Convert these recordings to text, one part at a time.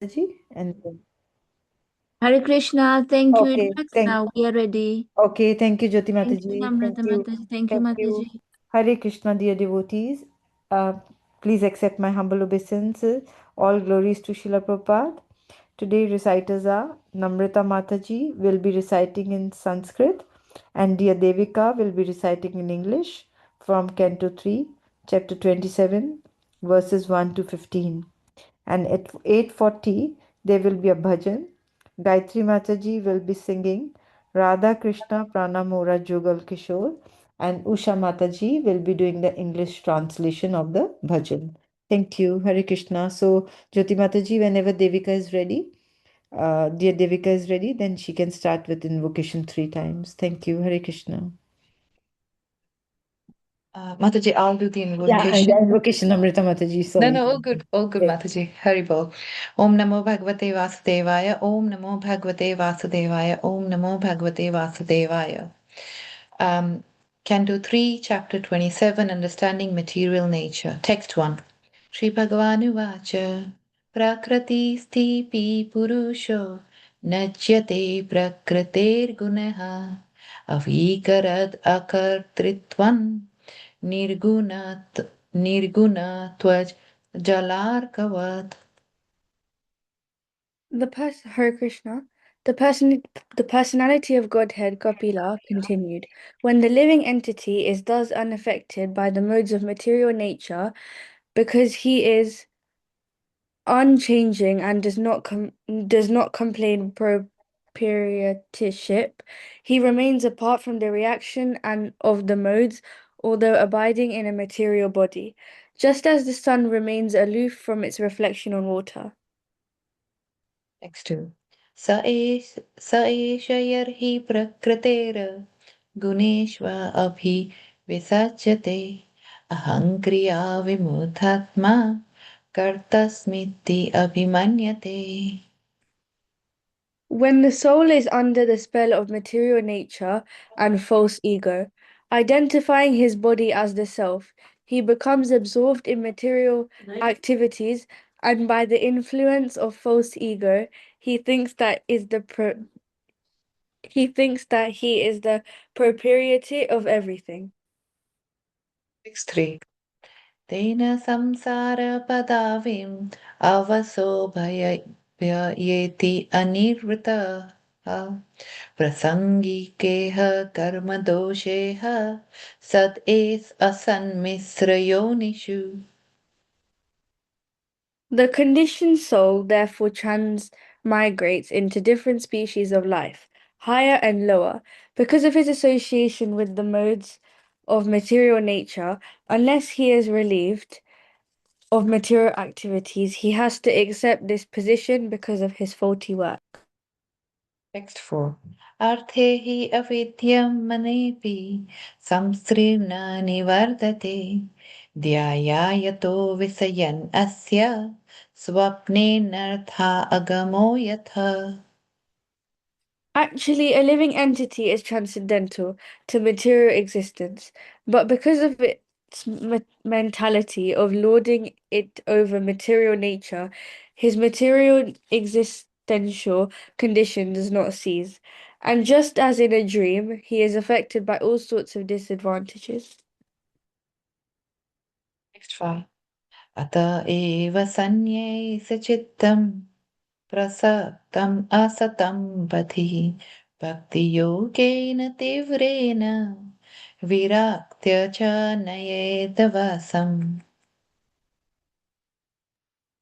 Mataji, and then Hare Krishna, thank you. okay, Relax thank now. We are ready. okay, thank you, Jyoti Thank you, Mataji. Thank Namrata you, Mataji. Thank you, thank you. Mataji. Hare Krishna, dear devotees. Uh, Please accept my humble obeisances. All glories to Srila Prabhupada. Today reciters are Namrata Mataji will be reciting in Sanskrit, and dear Devika will be reciting in English from Canto 3, Chapter 27, verses 1 to 15. And at 8:40 there will be a bhajan. Gayatri Mataji will be singing Radha Krishna Pranamora Jugal Kishore, and Usha Mataji will be doing the English translation of the bhajan. Thank you, Hare Krishna. So, Jyoti Mataji, whenever Devika is ready, dear Devika is ready, then she can start with invocation three times. Thank you, Hare Krishna. Mataji, I'll do the Yeah, invocation. invocation, Amrita Mataji, No, sorry. no, all good, Mataji. Hari bol. Om Namo Bhagavate Vasudevaya. Om Namo Bhagavate Vasudevaya. Om Namo Bhagavate Vasudevaya. Um, Canto 3, Chapter 27, Understanding Material Nature. Text 1. Sri Bhagavanu Vacha. Prakrati Sthipi Purusho. Najyate Prakriter Gunaha. Avikarad Akartritvam. Nirgunat Nirgunatwaj Jalarkavat. Hare Krishna. The personality of Godhead, Kapila, continued. When the living entity is thus unaffected by the modes of material nature, because he is unchanging and does not complain proprietorship, he remains apart from the reaction and of the modes, although abiding in a material body, just as the sun remains aloof from its reflection on water. Next two. Saesha yarhi prakritera guneshva abhi visachate ahankriya vimuthatma kartasmiti abhimanyate. When the soul is under the spell of material nature and false ego, identifying his body as the self, he becomes absorbed in material activities, and by the influence of false ego, he thinks that he is the proprietor of everything. Next three. Tena samsara padavim avaso bhayeti anirvrita prasangikeha karmadosheha sad es asanmisrayonishu. The conditioned soul therefore transmigrates into different species of life, higher and lower, because of his association with the modes of material nature. Unless he is relieved of material activities, he has to accept this position because of his faulty work. Text 4. Arte hi avidyam manepi samsrina nivardate dhyayato visayan asya swapne nartha agamo yatha. Actually, a living entity is transcendental to material existence, but because of its mentality of lording it over material nature, his material existential condition does not cease. And just as in a dream, he is affected by all sorts of disadvantages. Text 5. Ata eva sanye sachittam prasaktam asatam pati bhakti yogena tivrena viraktya cha nayedavasam.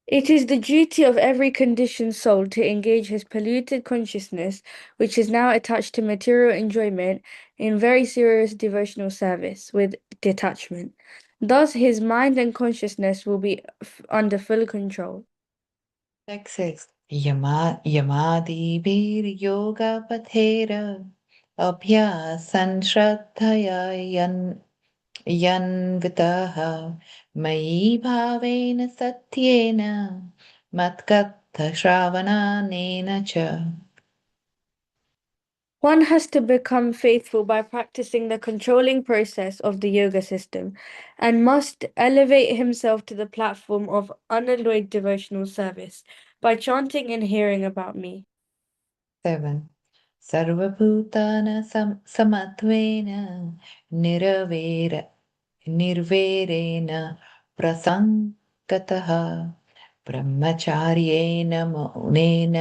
It is the duty of every conditioned soul to engage his polluted consciousness, which is now attached to material enjoyment, in very serious devotional service with detachment. Thus, his mind and consciousness will be under full control. Text 6. Yamadibir yoga pathera abhyasan shraddhaya yanvitaha mayi bhavena satyena matkatha shravananena cha. One has to become faithful by practicing the controlling process of the yoga system and must elevate himself to the platform of unalloyed devotional service by chanting and hearing about me. 7. Samत्वेन निर्वेरेण प्रसङ्गतः ब्रह्मचार्येण मौनेन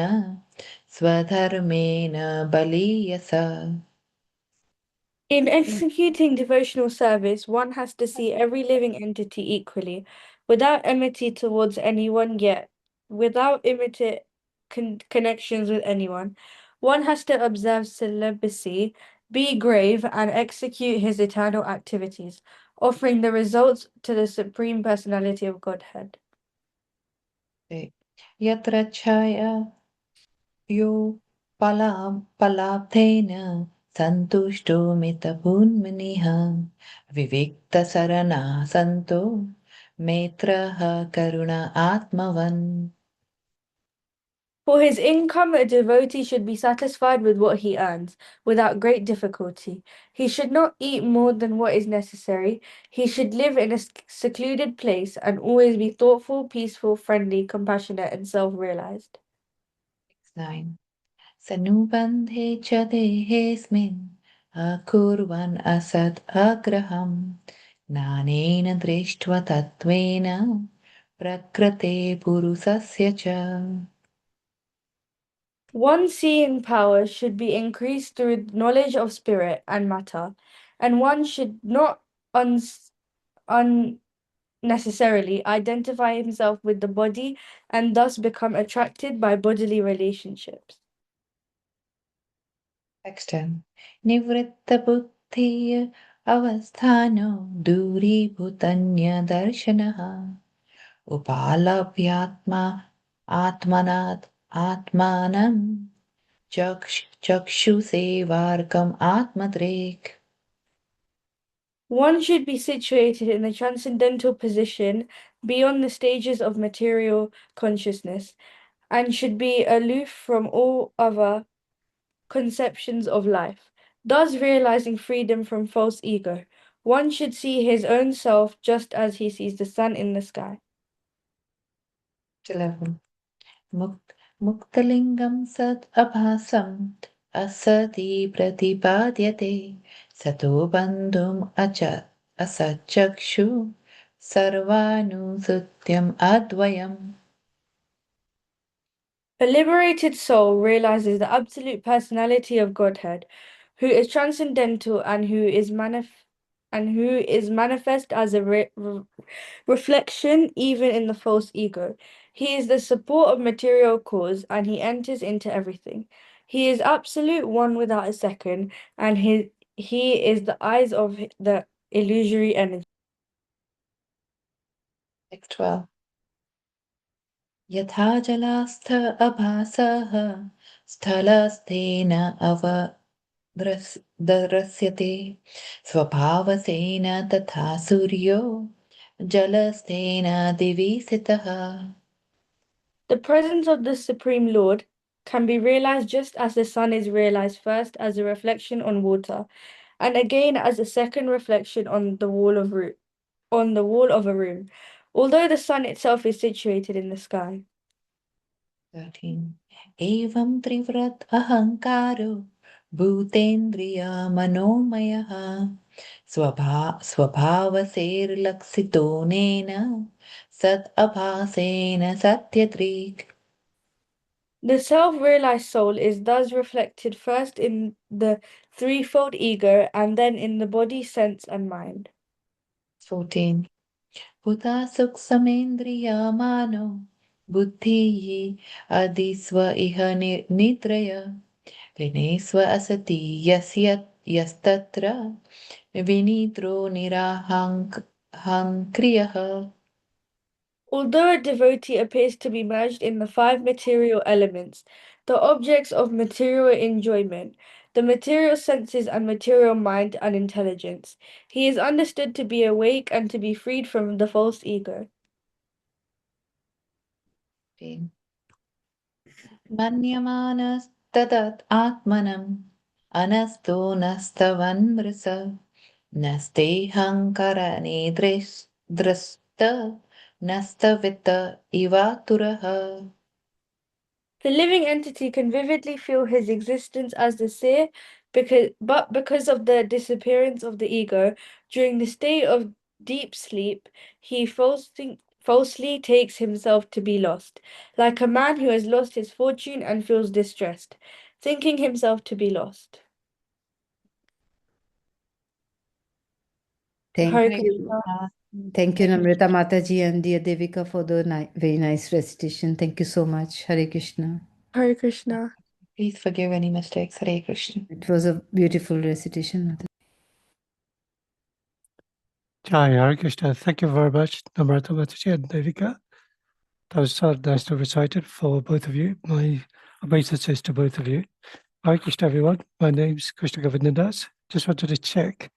स्वधर्मेण बलीयसा. In executing devotional service, one has to see every living entity equally, without enmity towards anyone, yet without immediate connections with anyone. One has to observe celibacy, be grave, and execute his eternal activities, offering the results to the Supreme Personality of Godhead. यत्र छाया यो पलाब्धेन सन्तुष्टो मितभून्मुनिः विविक्तसरणा सन्तो मेत्रः करुण आत्मवन्. For his income, a devotee should be satisfied with what he earns, without great difficulty. He should not eat more than what is necessary. He should live in a secluded place and always be thoughtful, peaceful, friendly, compassionate, and self-realized. 9. सनुबन्धे च देहेऽस्मिन् अकुर्वन् असत् अग्रहम् ज्ञानेन दृष्ट्वा तत्त्वेन प्रकृते पुरुषस्य च. One's seeing power should be increased through knowledge of spirit and matter, and one should not unnecessarily identify himself with the body and thus become attracted by bodily relationships. Next निवृत्तबुद्धि अवस्थानो दूरीभूतन्यदर्शनः उपालभ्यात्मा आत्मनात् आत्मानं चक्षुसेवार्कम् आत्मद्रेक्. One should be situated in a transcendental position beyond the stages of material consciousness and should be aloof from all other conceptions of life, thus realizing freedom from false ego. One should see his own self just as he sees the sun in the sky. 11. मुक्तलिङ्गं सत् अभासम् असति प्रतिपाद्यते सतो बन्धुम् असच्चक्षु सर्वानुसृत्यम् अद्वयम्. A liberated soul realizes the absolute personality of Godhead, who is transcendental and who is manifest as a reflection even in the false ego. He is the support of material cause and he enters into everything. He is absolute one without a second, and he is the eyes of the illusory energy. 12. यथा जलास्थ अभासः स्थलस्थेन अवद्रश्यते स्वभावसेन तथा सूर्यो जलस्थेन दिवि स्थितः. The presence of the Supreme Lord can be realized just as the sun is realized first as a reflection on water, and again as a second reflection on the wall of a room, although the sun itself is situated in the sky. 13. एवं त्रिव्रत अहङ्कारो भूतेन्द्रिय मनोमयः स्वभावसेर्लक्षितोनेन सत् अभासेन सत्यदृक्. The self-realized soul is thus reflected first in the threefold ego and then in the body, sense, and mind. 14. हुता सुखसमेन्द्रियमानो बुद्धिः अधिस्व इह निद्रय लीनेस्व असति यस्तत्र विनिद्रो निराहङ्क्रियः. Although a devotee appears to be merged in the five material elements, the objects of material enjoyment, the material senses and material mind and intelligence, he is understood to be awake and to be freed from the false ego. मन्यमानस्तदत् आत्मनम् अनस्तो नस्तवन्मृष नस्तेऽहङ्करणे द्रष्ट नस्तवित्त इवातुरः. The living entity can vividly feel his existence as the seer, because of the disappearance of the ego, during the state of deep sleep, he falsely takes himself to be lost, like a man who has lost his fortune and feels distressed, thinking himself to be lost. Thank Hare Hare Krishna. Krishna. Thank you, Hare Namrata Mataji and dear Devika, for the very nice recitation. Thank you so much. Hare Krishna. Hare Krishna. Please forgive any mistakes. Hare Krishna. It was a beautiful recitation, Mataji. Jai Hare Krishna. Thank you very much, Namrata Mataji and Devika. That was so nicely recited for both of you. My obeisances to both of you. Hare Krishna, everyone. My name's Krishna Govindandas. Just wanted to check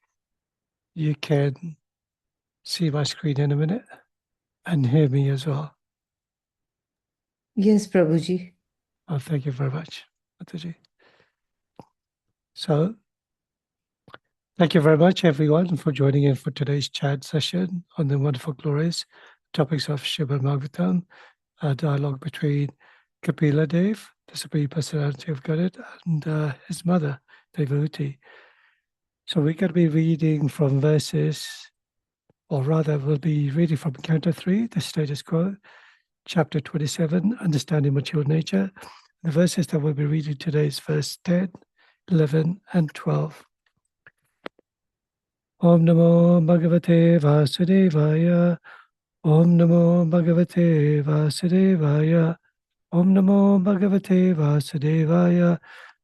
you can see my screen in a minute and hear me as well. Yes, Prabhuji. Oh, thank you very much, Mataji. So, thank you very much, everyone, for joining in for today's chat session on the wonderful glories topics of Srimad Bhagavatam, a dialogue between Kapila Dev, the Supreme Personality of Godhead, and his mother, Devahuti. So we're going to be reading from verses, or rather, we'll be reading from Canto 3, the status quo, Chapter 27, Understanding Mature Nature. The verses that we'll be reading today is verse 10, 11, and 12. Om Namo Bhagavate Vasudevaya. Om Namo Bhagavate Vasudevaya. Om Namo Bhagavate Vasudevaya.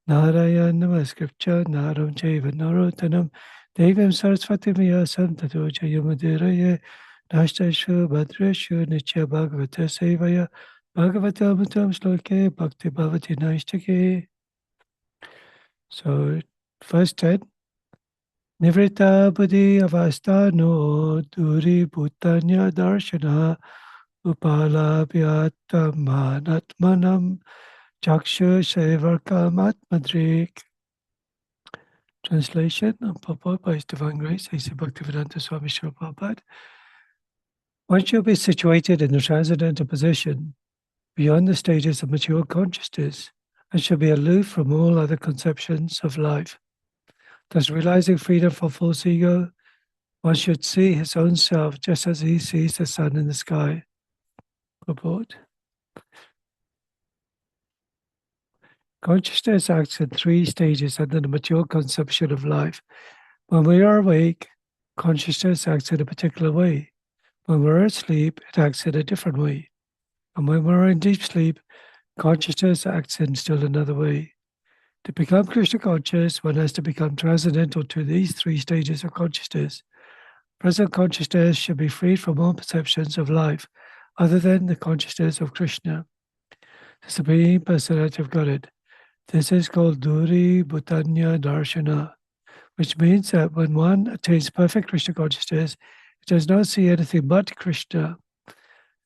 Narayana Namaskripcha Naram Chaiva Narottanam Devam Saraswati Vyasam Tato Jayamadiraye Nashtashu Bhadreshu Nitya Bhagavata Sevaya Bhagavata Mutam Shloke Bhakti Bhavati Naishtake. So, first 10. Nivrita Buddhi Avastano Duri Bhutanya Darshana Upalabhyatam Chakshu Sevarkam Atmadrik. Translation and purport by His Divine Grace, A.C. Bhaktivedanta Swami Srila Prabhupada. One should be situated in a transcendental position beyond the stages of mature consciousness and should be aloof from all other conceptions of life. Thus, realizing freedom from false ego, one should see his own self just as he sees the sun in the sky. Purport. Consciousness acts in 3 stages under the mature conception of life. When we are awake, consciousness acts in a particular way. When we're asleep, it acts in a different way. And when we're in deep sleep, consciousness acts in still another way. To become Krishna conscious, one has to become transcendental to these 3 stages of consciousness. Present consciousness should be freed from all perceptions of life other than the consciousness of Krishna, the Supreme Personality of Godhead. This is called Duri Bhutanya Darshana, which means that when one attains perfect Krishna consciousness, it does not see anything but Krishna.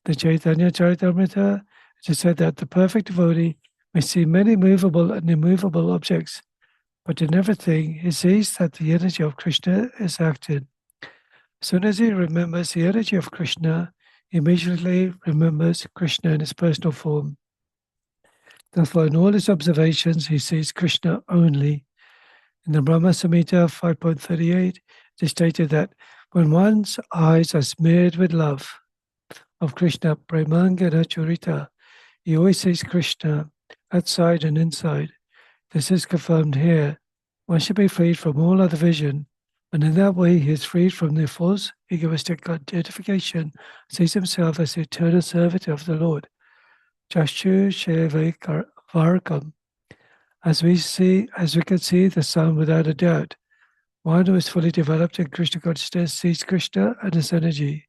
The Chaitanya Charitamrita, it is said that the perfect devotee may see many movable and immovable objects, but in everything he sees that the energy of Krishna is acting. As soon as he remembers the energy of Krishna, he immediately remembers Krishna in his personal form. Therefore, in all his observations, he sees Krishna only. In the Brahma Samhita 5.38, it is stated that when one's eyes are smeared with love of Krishna, Premangana Churita, he always sees Krishna outside and inside. This is confirmed here. One should be freed from all other vision, and in that way he is freed from the false egoistic identification, sees himself as the eternal servant of the Lord. Jashu Varkam. As we can see the sun without a doubt, one who is fully developed in Krishna consciousness sees Krishna and his energy.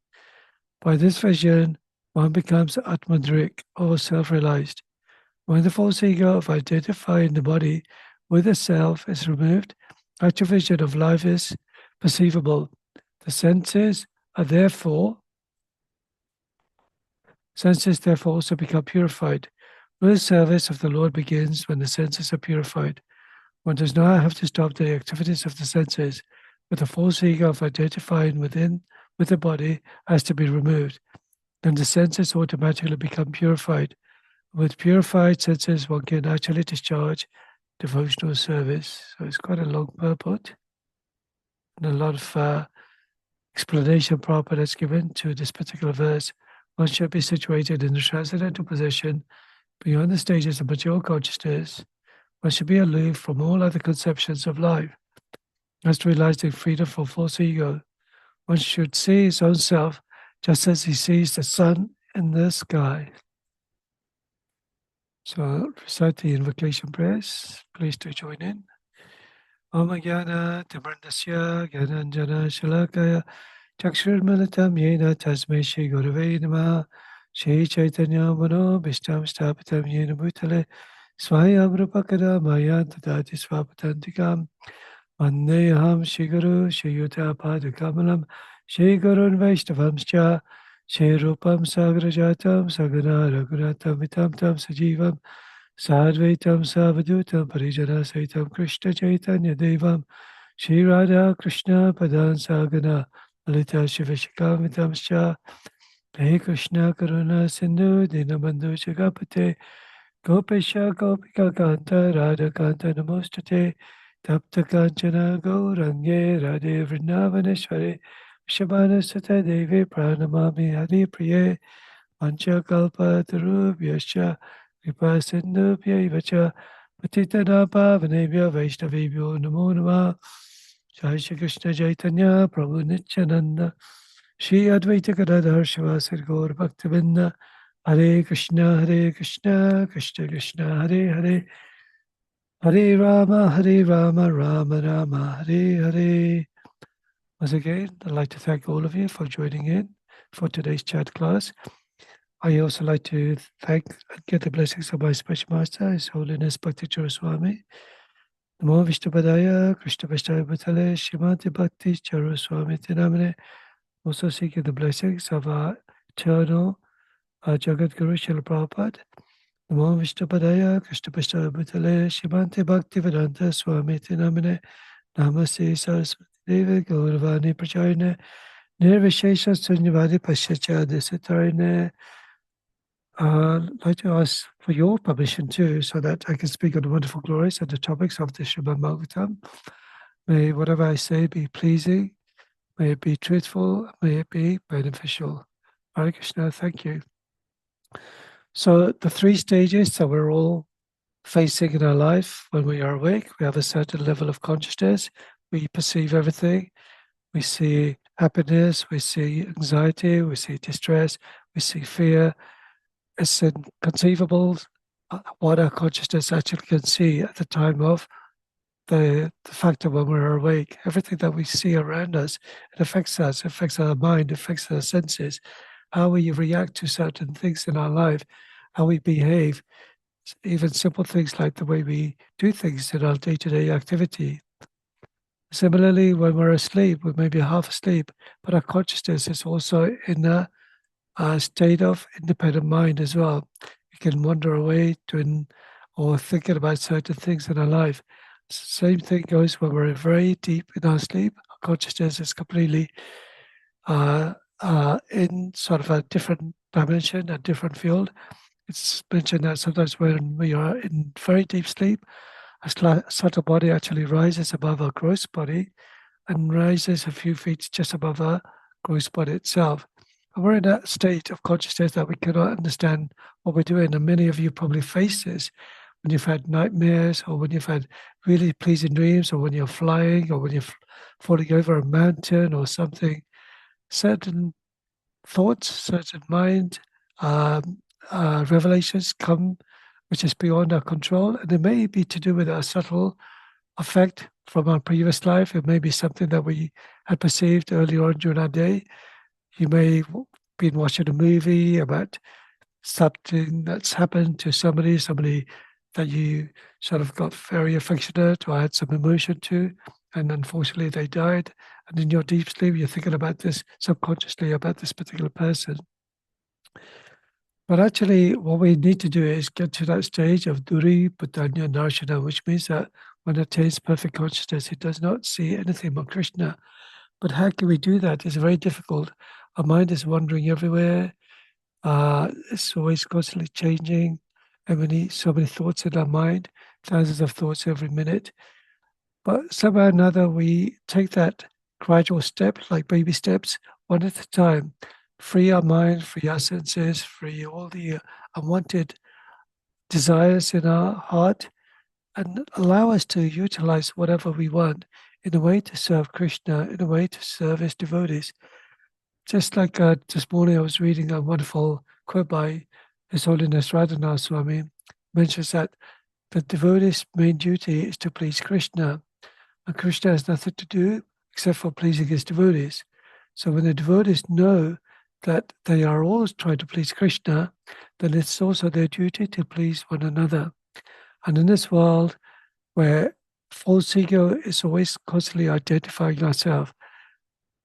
By this vision, one becomes Atmadrik, or self-realized. When the false ego of identifying the body with the self is removed, actual vision of life is perceivable. The senses therefore also become purified. Real service of the Lord begins when the senses are purified. One does not have to stop the activities of the senses, but the false ego of identifying with the body has to be removed. Then the senses automatically become purified. With purified senses, one can actually discharge devotional service. So it's quite a long purport and a lot of explanation Prabhupada has given to this particular verse. One should be situated in the transcendental position beyond the stages of mature consciousness. One should be aloof from all other conceptions of life, thus realizing freedom from false ego. One should see his own self just as he sees the sun in the sky. So I'll recite the invocation prayers. Please do join in. Om Jnana Timrandasya Jnananjana Shalakaya Chakshurmalatam Yena Tasmai Shri Gurave Namaha Shri Chaitanya Mano Bhishtam Stapitam Yena Bhutale Swayam Rupakada Maya Tadati Swapatantikam Vandeham Shri Guru Shri Yuta Padukamalam Shri Gurun Vaishnavamscha Shri Rupam Sagrajatam Sagana Raghunatam Vitam Tam Sajivam Sadvaitam Savadutam Parijana Saitam Krishna Chaitanya Devam Shri Radha Krishna Padan Sagana Lalita Shivashikamitamscha Hare Krishna Karuna Sindhu Dinabandhu Chagapate Gopesha Gopika Kanta Radha Kanta Namostate Tapta Kanchana Gaurange Radhe Vrindavaneshware Shabana Sata Devi Pranamami Hari Priye Panchakalpa Tarubhyascha Kripa Sindhubhya Vacha Patitana Pavanebhya Vaishnavibhyo Namo Namah Jai Shri Krishna Chaitanya Prabhu Nityananda Shri Advaita Gadadhar Shivasar Gaur Bhaktivinoda Hare Krishna Krishna Krishna Hare Hare Hare Rama Rama Rama Hare Hare. Once again, I'd like to thank all of you for joining in for today's chat class. I also like to thank and get the blessings of my special master, His Holiness Bhakti Swami. Namo Vishnupadaya, Krishna Vaishnava Bhutale, Srimati Bhakti Charu Swami Tinamane. Also seeking the blessings of our eternal Jagat Guru Srila Prabhupada. Namo Vishnupadaya, Krishna Vaishnava Bhutale, Srimati Bhakti Vedanta Swami Tinamane. Namaste Saraswati Devi Gauravani Prachayane. Nirvishesha Sunyavadi Pashacha Desitarine. I'd like to ask for your permission too, so that I can speak on the wonderful glories and the topics of the Srimad Bhagavatam. May whatever I say be pleasing, may it be truthful, may it be beneficial. Hare Krishna, thank you. So the three stages that we're all facing in our life when we are awake, we have a certain level of consciousness, we perceive everything, we see happiness, we see anxiety, we see distress, we see fear. It's inconceivable what our consciousness actually can see at the time of the fact that when we're awake, everything that we see around us, it affects us, it affects our mind, it affects our senses, how we react to certain things in our life, how we behave, even simple things like the way we do things in our day-to-day activity. Similarly, when we're asleep, we may be half asleep, but our consciousness is also in a state of independent mind as well. We can wander away or thinking about certain things in our life. Same thing goes when we're very deep in our sleep. Our consciousness is completely in sort of a different dimension, a different field. It's mentioned that sometimes when we are in very deep sleep, a subtle body actually rises above our gross body and rises a few feet just above our gross body itself. And we're in that state of consciousness that we cannot understand what we're doing. And many of you probably face this when you've had nightmares, or when you've had really pleasing dreams, or when you're flying, or when you're falling over a mountain or something. Certain thoughts, certain mind revelations come which is beyond our control, and it may be to do with a subtle effect from our previous life. It may be something that we had perceived earlier on during our day. You may have been watching a movie about something that's happened to somebody that you sort of got very affectionate or had some emotion to, and unfortunately they died. And in your deep sleep, you're thinking about this subconsciously about this particular person. But actually, what we need to do is get to that stage of Duri Putanya Narshana, which means that one attains perfect consciousness, he does not see anything but Krishna. But how can we do that? It's very difficult. Our mind is wandering everywhere. It's always constantly changing. so many thoughts in our mind, thousands of thoughts every minute. But somehow or another, we take that gradual step, like baby steps, one at a time, free our mind, free our senses, free all the unwanted desires in our heart, and allow us to utilize whatever we want in a way to serve Krishna, in a way to serve his devotees. Just like this morning, I was reading a wonderful quote by His Holiness Radhanath Swami, mentions that the devotee's main duty is to please Krishna, and Krishna has nothing to do except for pleasing his devotees. So when the devotees know that they are always trying to please Krishna, then it's also their duty to please one another. And in this world where false ego is always constantly identifying ourselves,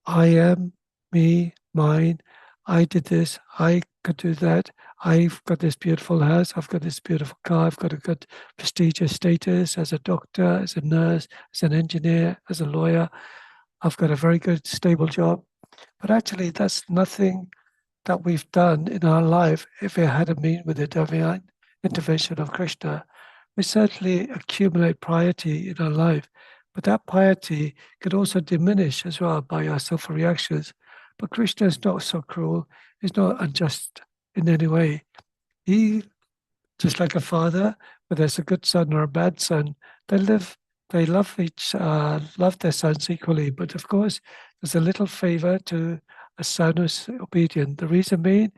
I am, me, mine, I did this, I could do that, I've got this beautiful house, I've got this beautiful car, I've got a good prestigious status as a doctor, as a nurse, as an engineer, as a lawyer, I've got a very good stable job. But actually that's nothing that we've done in our life if it hadn't been with the divine intervention of Krishna. We certainly accumulate piety in our life, but that piety could also diminish as well by our self reactions. But Krishna is not so cruel, he's not unjust in any way. He, just like a father, whether it's a good son or a bad son, they love their sons equally. But of course, there's a little favor to a son who's obedient. The reason being,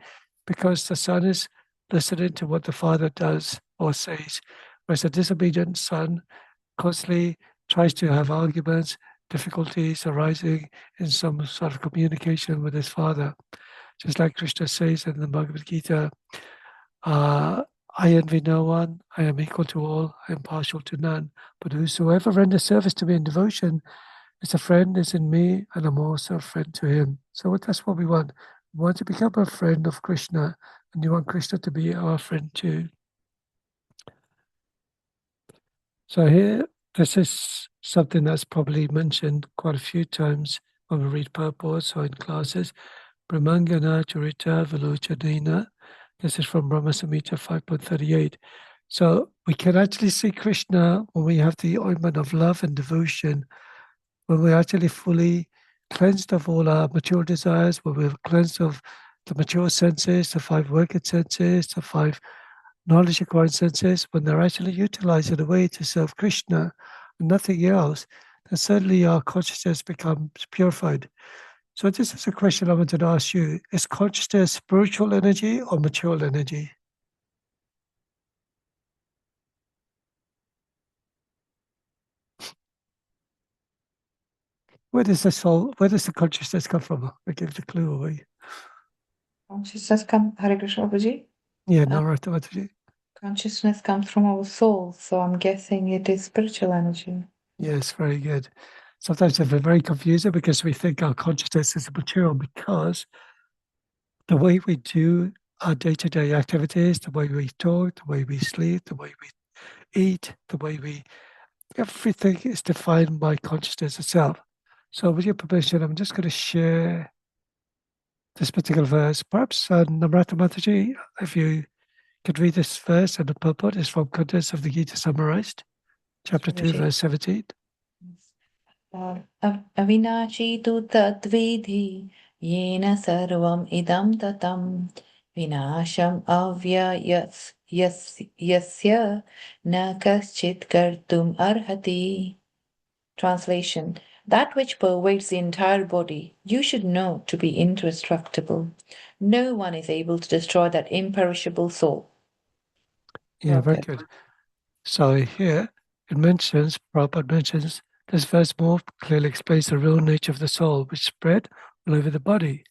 because the son is listening to what the father does or says, whereas a disobedient son constantly tries to have arguments, difficulties arising in some sort of communication with his father. Just like Krishna says in the Bhagavad Gita, I envy no one, I am equal to all, I am partial to none. But whosoever renders service to me in devotion is a friend, is in me, and I'm also a friend to him. So that's what we want. We want to become a friend of Krishna, and you want Krishna to be our friend too. So here, this is something that's probably mentioned quite a few times when we read purports or in classes. Brahmangana Charita Vilochanena. This is from Brahma Samhita 5.38. So we can actually see Krishna when we have the ointment of love and devotion, when we're actually fully cleansed of all our material desires, when we're cleansed of the mature senses, the 5 wicked senses, the 5 knowledge acquiring senses, when they're actually utilized in a way to serve Krishna and nothing else, then certainly our consciousness becomes purified. So this is a question I wanted to ask you. Is consciousness spiritual energy or material energy? Where does the consciousness come from? I give the clue away. Consciousness Hare Krishna Prabhuji. Yeah, Narayana Mataji. Consciousness comes from our soul, so I'm guessing it is spiritual energy. Yes, very good. Sometimes it's very confusing because we think our consciousness is material, because the way we do our day-to-day activities, the way we talk, the way we sleep, the way we eat, everything is defined by consciousness itself. So with your permission, I'm just going to share this particular verse. Perhaps Namrata Mataji, if you could read this verse, and the purport is from Contents of the Gita Summarized, chapter 2, verse 17. Avinashi tu tadvidhi yena sarvam idam tatam vinasham yasya na kaschit kartum arhati. Translation: that which pervades the entire body, you should know to be indestructible. No one is able to destroy that imperishable soul. Yeah, very good. So here Prabhupada mentions, this verse more clearly explains the real nature of the soul, which spread all over the body.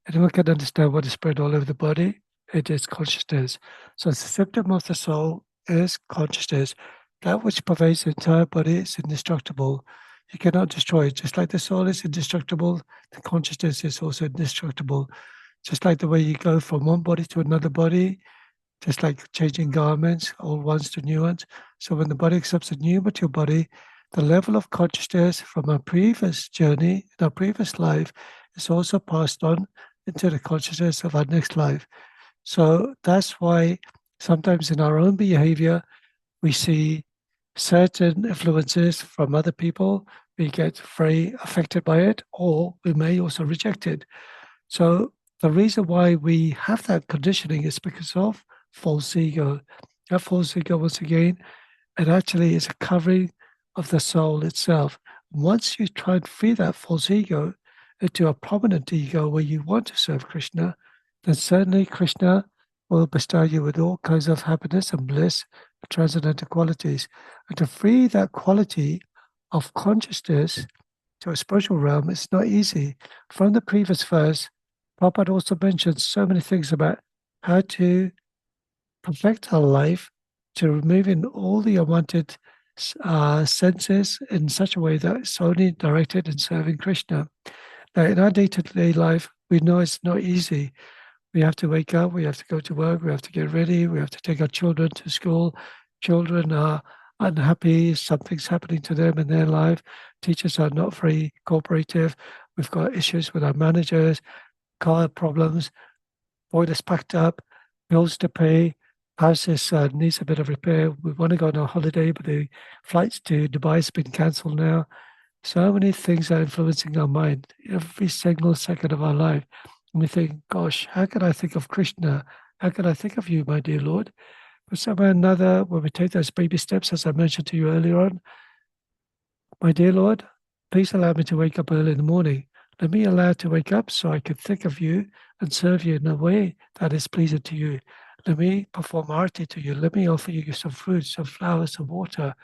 Anyone can understand what is spread all over the body? It is consciousness. So the symptom of the soul is consciousness. That which pervades the entire body is indestructible. You cannot destroy it. Just like the soul is indestructible, the consciousness is also indestructible. Just like the way you go from one body to another body, just like changing garments, old ones to new ones. So when the body accepts a new material body, the level of consciousness from our previous journey, in our previous life, is also passed on into the consciousness of our next life. So that's why Sometimes in our own behavior, we see certain influences from other people, we get very affected by it, or we may also reject it. So the reason why we have that conditioning is because of false ego. That false ego, once again, it actually is a covering of the soul itself. Once you try and free that false ego into a prominent ego where you want to serve Krishna, then certainly Krishna will bestow you with all kinds of happiness and bliss, transcendental qualities. And to free that quality of consciousness to a spiritual realm is not easy. From the previous verse, Prabhupada also mentioned so many things about how to perfect our life, to removing all the unwanted senses in such a way that it's only directed in serving Krishna. Now, in our day-to-day life, we know it's not easy. We have to wake up, we have to go to work, we have to get ready, we have to take our children to school. Children are unhappy, something's happening to them in their life. Teachers are not very cooperative. We've got issues with our managers, car problems, boilers packed up, bills to pay, houses needs a bit of repair. We want to go on a holiday, but the flights to Dubai has been cancelled now. So many things are influencing our mind every single second of our life. And we think, gosh, how can I think of Krishna? How can I think of you, my dear Lord? But somehow or another, when we take those baby steps, as I mentioned to you earlier on, my dear Lord, please allow me to wake up early in the morning. Let me allow to wake up so I can think of you and serve you in a way that is pleasing to you. Let me perform arti to you. Let me offer you some fruits, some flowers, some water,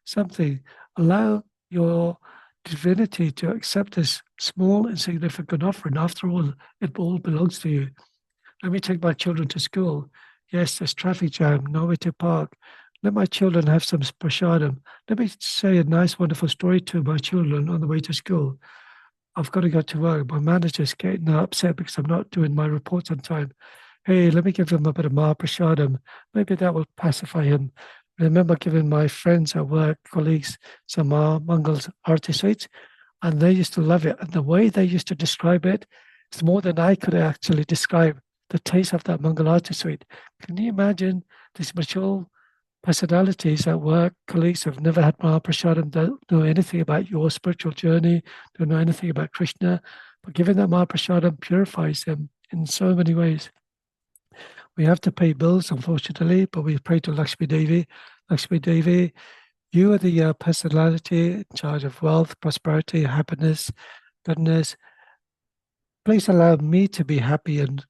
something. Allow your divinity to accept this small, insignificant offering. After all, it all belongs to you. Let me take my children to school. Yes, there's traffic jam, nowhere to park. Let my children have some prasadam. Let me say a nice, wonderful story to my children on the way to school. I've got to go to work. My manager's getting upset because I'm not doing my reports on time. Hey, let me give him a bit of Mahaprasadam. Maybe that will pacify him. I remember giving my friends at work, colleagues, some Mangal's arti sweets, and they used to love it. And the way they used to describe it is more than I could actually describe the taste of that Mangal arti sweet. Can you imagine these mature personalities at work, colleagues who have never had Mahaprasadam, don't know anything about your spiritual journey, don't know anything about Krishna, but giving that Mahaprasadam purifies them in so many ways. We have to pay bills, unfortunately, but we pray to Lakshmi Devi. Lakshmi Devi, you are the personality in charge of wealth, prosperity, happiness, goodness. Please allow me to be happy and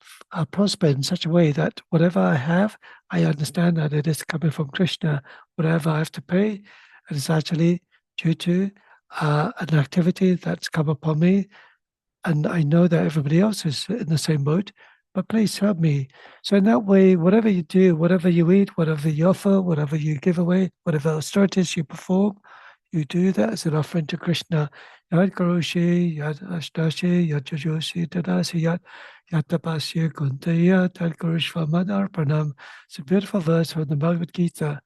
prosper in such a way that whatever I have, I understand that it is coming from Krishna. Whatever I have to pay, it is actually due to an activity that's come upon me. And I know that everybody else is in the same boat, but please help me. So in that way, whatever you do, whatever you eat, whatever you offer, whatever you give away, whatever austerities you perform, you do that as an offering to Krishna. Yad Karoshi, Yad Ashtashi, Yad Jajoshi, Tadasi, Yad Tapasya, Kuntaya, Tad Karushva Pranam. It's a beautiful verse from the Bhagavad Gita.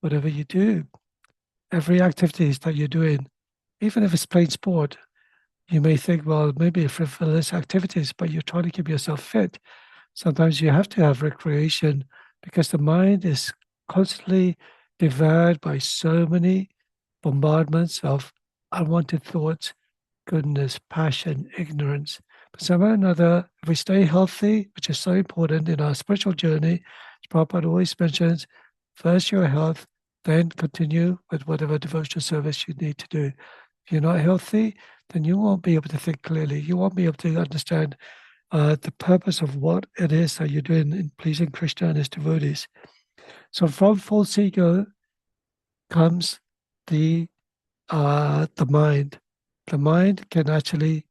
Whatever you do, every activity that you're doing, even if it's plain sport, you may think, well, maybe frivolous activities, but you're trying to keep yourself fit. Sometimes you have to have recreation because the mind is constantly devoured by so many bombardments of unwanted thoughts, goodness, passion, ignorance. But somehow or another, if we stay healthy, which is so important in our spiritual journey, as Prabhupada always mentions, first your health, then continue with whatever devotional service you need to do. If you're not healthy, then you won't be able to think clearly. You won't be able to understand the purpose of what it is that you're doing in pleasing Krishna and his devotees. So from false ego comes the mind. The mind can actually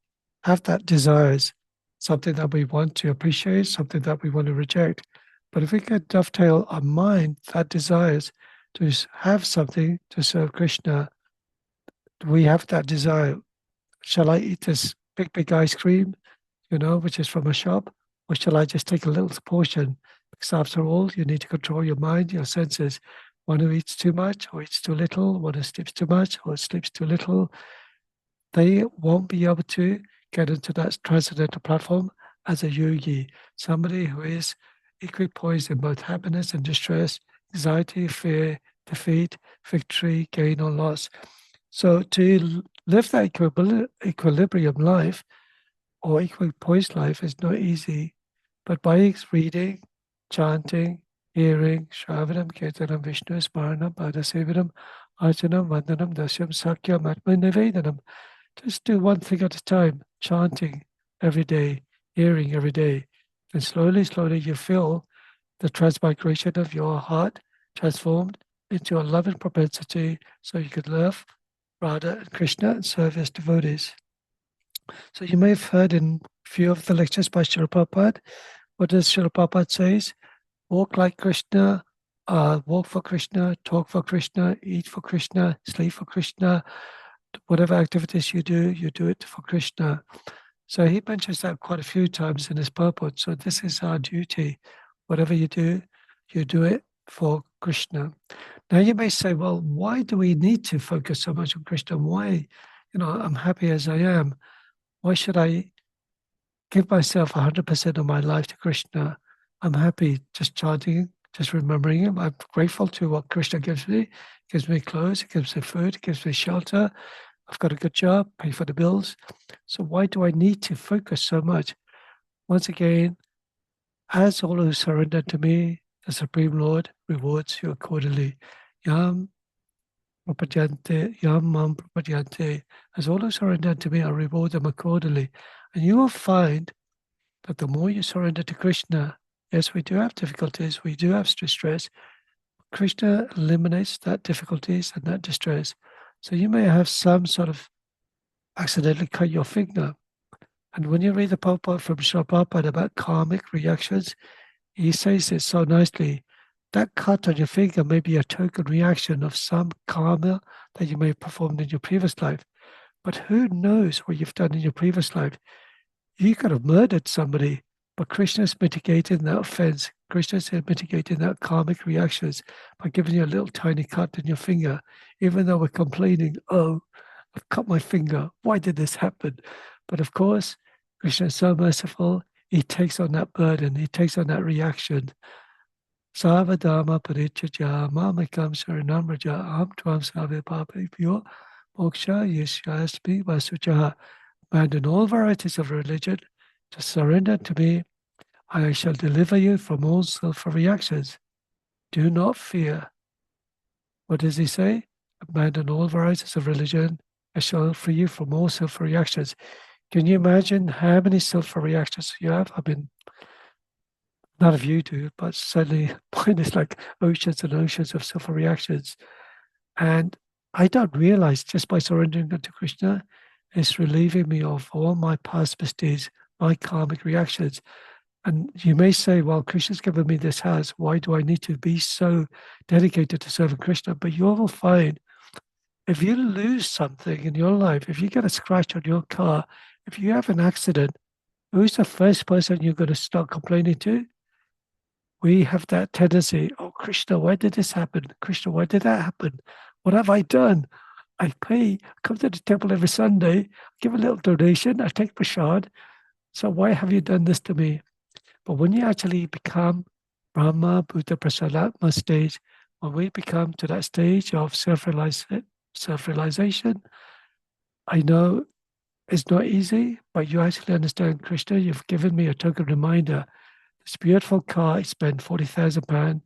have that desires, something that we want to appreciate, something that we want to reject. But if we can dovetail our mind that desires to have something to serve Krishna, we have that desire. Shall I eat this big ice cream, which is from a shop, or shall I just take a little portion? Because after all, you need to control your mind, your senses. One who eats too much or eats too little, one who sleeps too much or sleeps too little, they won't be able to get into that transcendental platform as a yogi, somebody who is equipoised in both happiness and distress, anxiety, fear, defeat, victory, gain or loss. So to live that equilibrium life or equipoised life is not easy, but by reading, chanting, hearing, Shravanam, Kirtanam, Vishnu, Smaranam, Padasevanam, Arjanam, Vandanam, Dasyam, Sakyam, Atma Nivedanam. Just do one thing at a time, chanting every day, hearing every day. And slowly, slowly you feel the transmigration of your heart transformed into a loving propensity so you could love Radha and Krishna and serve as devotees. So you may have heard in a few of the lectures by Srila Prabhupada, what does Srila Prabhupada says? Walk like Krishna, walk for Krishna, talk for Krishna, eat for Krishna, sleep for Krishna. Whatever activities you do it for Krishna. So he mentions that quite a few times in his purport. So this is our duty. Whatever you do it for Krishna. Now you may say, well, why do we need to focus so much on Krishna? Why, I'm happy as I am. Why should I give myself 100% of my life to Krishna? I'm happy just chanting, just remembering him. I'm grateful to what Krishna gives me. He gives me clothes, he gives me food, he gives me shelter. I've got a good job, pay for the bills. So why do I need to focus so much? Once again, as all who surrender to me, the Supreme Lord rewards you accordingly. Yam prapadyante, yam mam prapadyante. As all who surrender to me, I reward them accordingly. And you will find that the more you surrender to Krishna, yes, we do have difficulties, we do have distress. Krishna eliminates that difficulties and that distress. So you may have some sort of accidentally cut your finger. And when you read the purport from Srila Prabhupada about karmic reactions, he says it so nicely. That cut on your finger may be a token reaction of some karma that you may have performed in your previous life. But who knows what you've done in your previous life? You could have murdered somebody, but Krishna is mitigating that offense. Krishna is mitigating that karmic reactions by giving you a little tiny cut in your finger, even though we're complaining, oh, I've cut my finger. Why did this happen? But of course, Krishna is so merciful. He takes on that burden. He takes on that reaction. Savadama parichaja mamakam saranamraja am tvam savipapibhyo moksha yashyasmi vasuchaha. Abandon all varieties of religion. Just surrender to me. I shall deliver you from all sinful reactions. Do not fear. What does he say? Abandon all varieties of religion. I shall free you from all sinful reactions. Can you imagine how many sinful reactions you have? I mean, none of you do, but certainly mine is like oceans and oceans of sinful reactions. And I don't realize just by surrendering to Krishna, it's relieving me of all my past misdeeds, my karmic reactions. And you may say, well, Krishna's given me this house. Why do I need to be so dedicated to serving Krishna? But you will find if you lose something in your life, if you get a scratch on your car, if you have an accident, who's the first person you're going to start complaining to? We have that tendency, oh, Krishna, why did this happen? Krishna, why did that happen? What have I done? I pay, come to the temple every Sunday, give a little donation, I take prasad. So why have you done this to me? But when you actually become Brahma, Buddha, Prasadatma stage, when we become to that stage of self-realization, I know it's not easy, but you actually understand, Krishna, you've given me a token reminder. This beautiful car, I spent £40,000,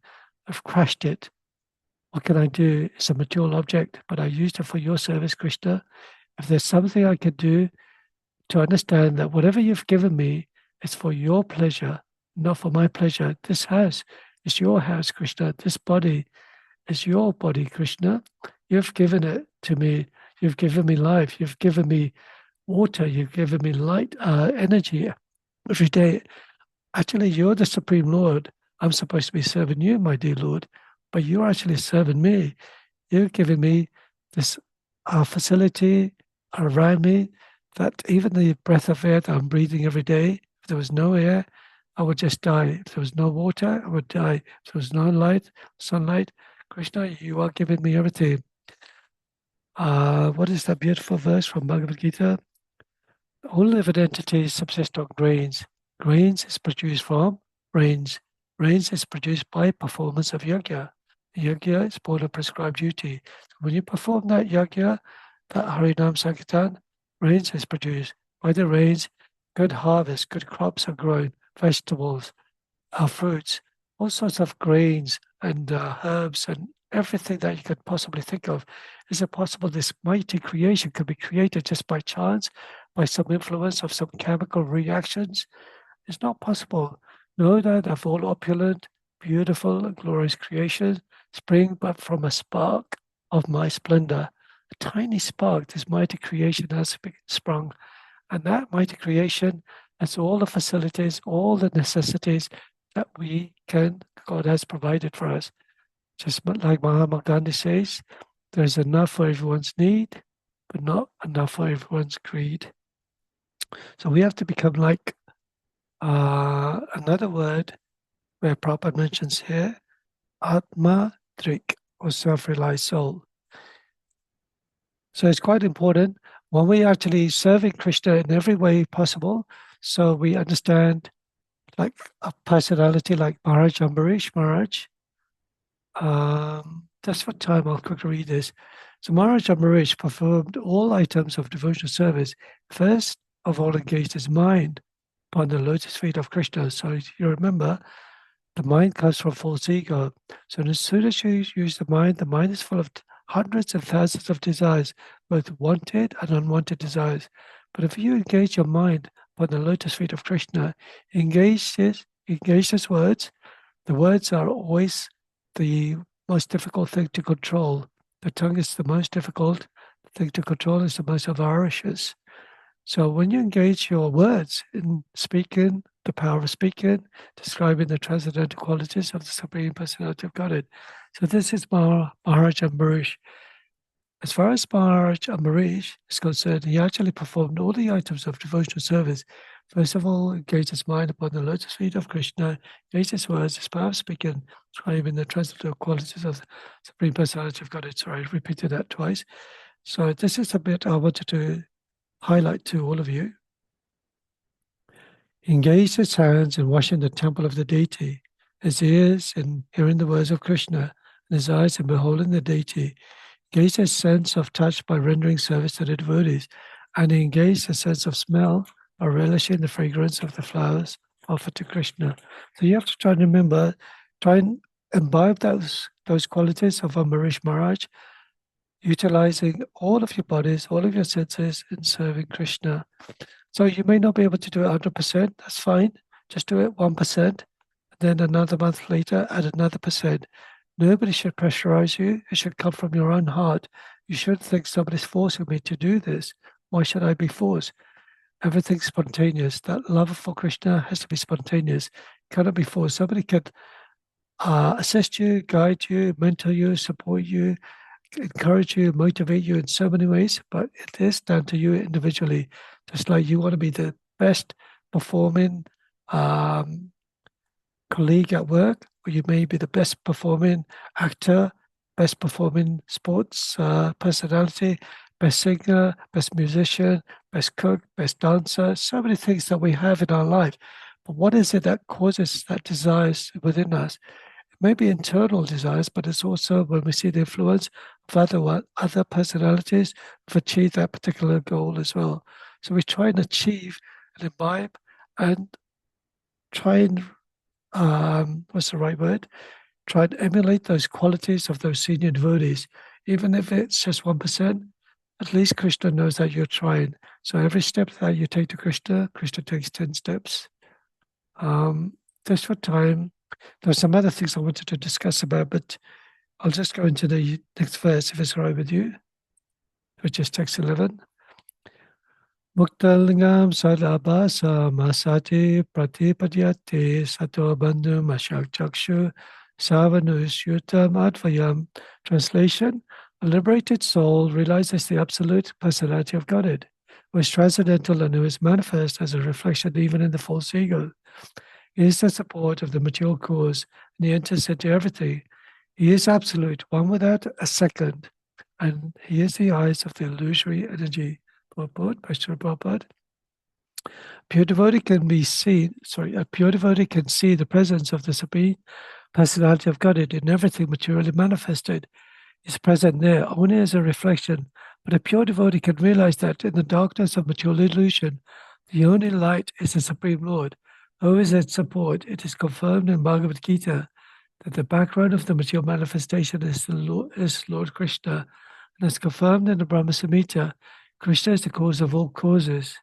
I've crashed it. What can I do? It's a material object, but I used it for your service, Krishna. If there's something I can do to understand that whatever you've given me is for your pleasure, not for my pleasure. This house is your house, Krishna. This body is your body, Krishna. You've given it to me. You've given me life. You've given me water. You've given me light, energy every day. Actually, you're the Supreme Lord. I'm supposed to be serving you, my dear Lord, but you're actually serving me. You've given me this facility around me that even the breath of air that I'm breathing every day, if there was no air, I would just die. If there was no water, I would die. If there was no light, sunlight, Krishna, you are giving me everything. What is that beautiful verse from Bhagavad Gita? All living entities subsist on grains. Grains is produced from rains. Rains is produced by performance of yajna. Yajna is born of prescribed duty. So when you perform that yajna, that Harinam Sankirtan, rains is produced. By the rains, good harvest, good crops are grown, vegetables, fruits, all sorts of grains and herbs and everything that you could possibly think of. Is it possible this mighty creation could be created just by chance, by some influence of some chemical reactions? It's not possible. Know that of all opulent, beautiful, and glorious creation spring but from a spark of my splendor. A tiny spark, this mighty creation has sprung. And that mighty creation has all the facilities, all the necessities that God has provided for us. Just like Mahatma Gandhi says, there's enough for everyone's need, but not enough for everyone's greed. So we have to become like another word where Prabhupada mentions here, Atma Drik, or self-realized soul. So it's quite important when we actually serving Krishna in every way possible. So we understand like a personality like Maharaj Ambarish Maharaj. Just for time, I'll quickly read this. So Maharaj Ambarish performed all items of devotional service. First of all, engaged his mind upon the lotus feet of Krishna. So you remember, the mind comes from false ego. So as soon as you use the mind is full of hundreds and thousands of desires, both wanted and unwanted desires. But if you engage your mind upon the lotus feet of Krishna, engage his words, the words are always the most difficult thing to control. The tongue is the most difficult thing to control, is the most avaricious. So when you engage your words in speaking, the power of speaking, describing the transcendental qualities of the Supreme Personality of Godhead. So this is Maharaj Ambarish. As far as Maharaj Ambarish is concerned, he actually performed all the items of devotional service. First of all, engaged his mind upon the lotus feet of Krishna, engaged his words, his power of speaking, describing the transcendental qualities of the Supreme Personality of Godhead. Sorry, I repeated that twice. So this is a bit I wanted to highlight to all of you. Engaged his hands in washing the temple of the deity, his ears in hearing the words of Krishna, and his eyes in beholding the deity. Engaged his sense of touch by rendering service to the devotees, and he engaged his sense of smell by relishing the fragrance of the flowers offered to Krishna. So you have to try and remember, try and imbibe those qualities of Ambarish Maharaj, utilizing all of your bodies, all of your senses in serving Krishna. So you may not be able to do it 100%, that's fine. Just do it 1%. Then another month later, add another percent. Nobody should pressurize you. It should come from your own heart. You shouldn't think somebody's forcing me to do this. Why should I be forced? Everything's spontaneous. That love for Krishna has to be spontaneous. It cannot be forced. Somebody can assist you, guide you, mentor you, support you, encourage you, motivate you in so many ways, but it is down to you individually. Just like you want to be the best performing colleague at work, or you may be the best performing actor, best performing sports personality, best singer, best musician, best cook, best dancer, so many things that we have in our life. But what is it that causes that desires within us? Maybe internal desires, but it's also when we see the influence of other personalities who've achieved that particular goal as well. So we try and achieve and imbibe and try and, what's the right word? Try and emulate those qualities of those senior devotees. Even if it's just 1%, at least Krishna knows that you're trying. So every step that you take to Krishna, Krishna takes 10 steps. Just for time, there's some other things I wanted to discuss about, but I'll just go into the next verse if it's all right with you, which is text 11. Muktalingam sadabhasa masati pratipadyate sato bandhu mashak chakshu savanusyutam advayam. Translation: a liberated soul realizes the absolute personality of Godhead, who is transcendental and who is manifest as a reflection even in the false ego. He is the support of the material cause, and he enters into everything. He is absolute, one without a second, and he is the eyes of the illusory energy. Prabhupada, Prabhupada. Pure devotee can be seen, a pure devotee can see the presence of the Supreme Personality of Godhead in everything materially manifested. Is present there only as a reflection, but a pure devotee can realize that in the darkness of material illusion, the only light is the Supreme Lord. Who is its support? It is confirmed in Bhagavad Gita that the background of the material manifestation is Lord Krishna, and as confirmed in the Brahma Samhita, Krishna is the cause of all causes.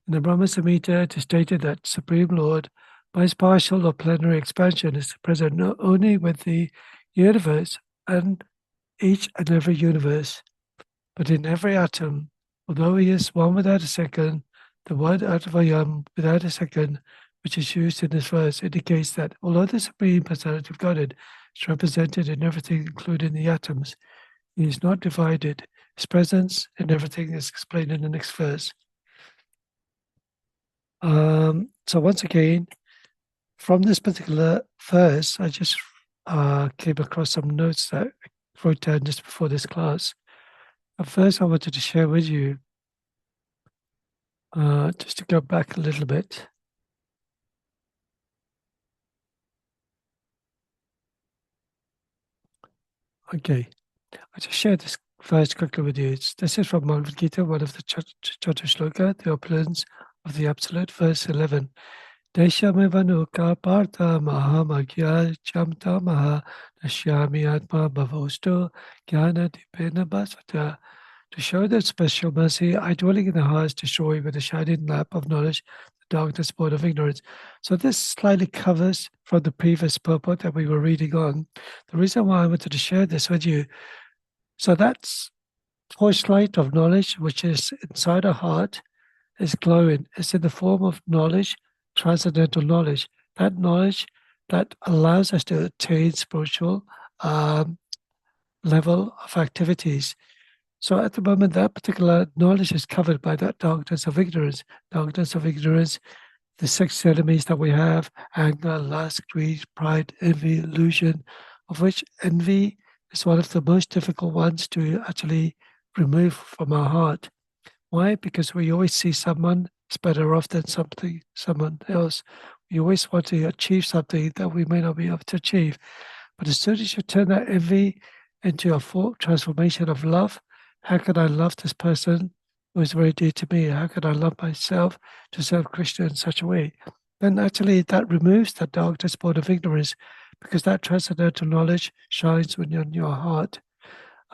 In the Brahma Samhita, it is stated that Supreme Lord, by his partial or plenary expansion, is present not only with the universe and each and every universe, but in every atom. Although he is one without a second, the word Advayam without a second, which is used in this verse, indicates that although the Supreme Personality of Godhead is represented in everything, including the atoms, he is not divided. His presence in everything is explained in the next verse. So once again, from this particular verse, I just came across some notes that I wrote down just before this class. First, I wanted to share with you, just to go back a little bit. Okay, I just shared this verse quickly with you. This is from Bhagavad Gita, one of the Chaturshloka, the opulence of the Absolute, verse 11. Deshamevanoka partha mahamagya chamtamaha nashyami atma bhavosto jnana dipena basvata. To show that special mercy, I dwelling in the hearts destroy with a shining lamp of knowledge the darkness born of ignorance. So this slightly covers from the previous purport that we were reading on. The reason why I wanted to share this with you, so that's torchlight of knowledge which is inside our heart is glowing. It's in the form of knowledge, transcendental knowledge. That knowledge that allows us to attain spiritual level of activities. So at the moment, that particular knowledge is covered by that darkness of ignorance. Darkness of ignorance, the six enemies that we have: anger, lust, greed, pride, envy, illusion, of which envy is one of the most difficult ones to actually remove from our heart. Why? Because we always see someone is better off than someone else. We always want to achieve something that we may not be able to achieve. But as soon as you turn that envy into a full transformation of love, how can I love this person who is very dear to me? How can I love myself to serve Krishna in such a way? Then actually that removes that darkness born of ignorance, because that transcendental knowledge shines when you're in your heart.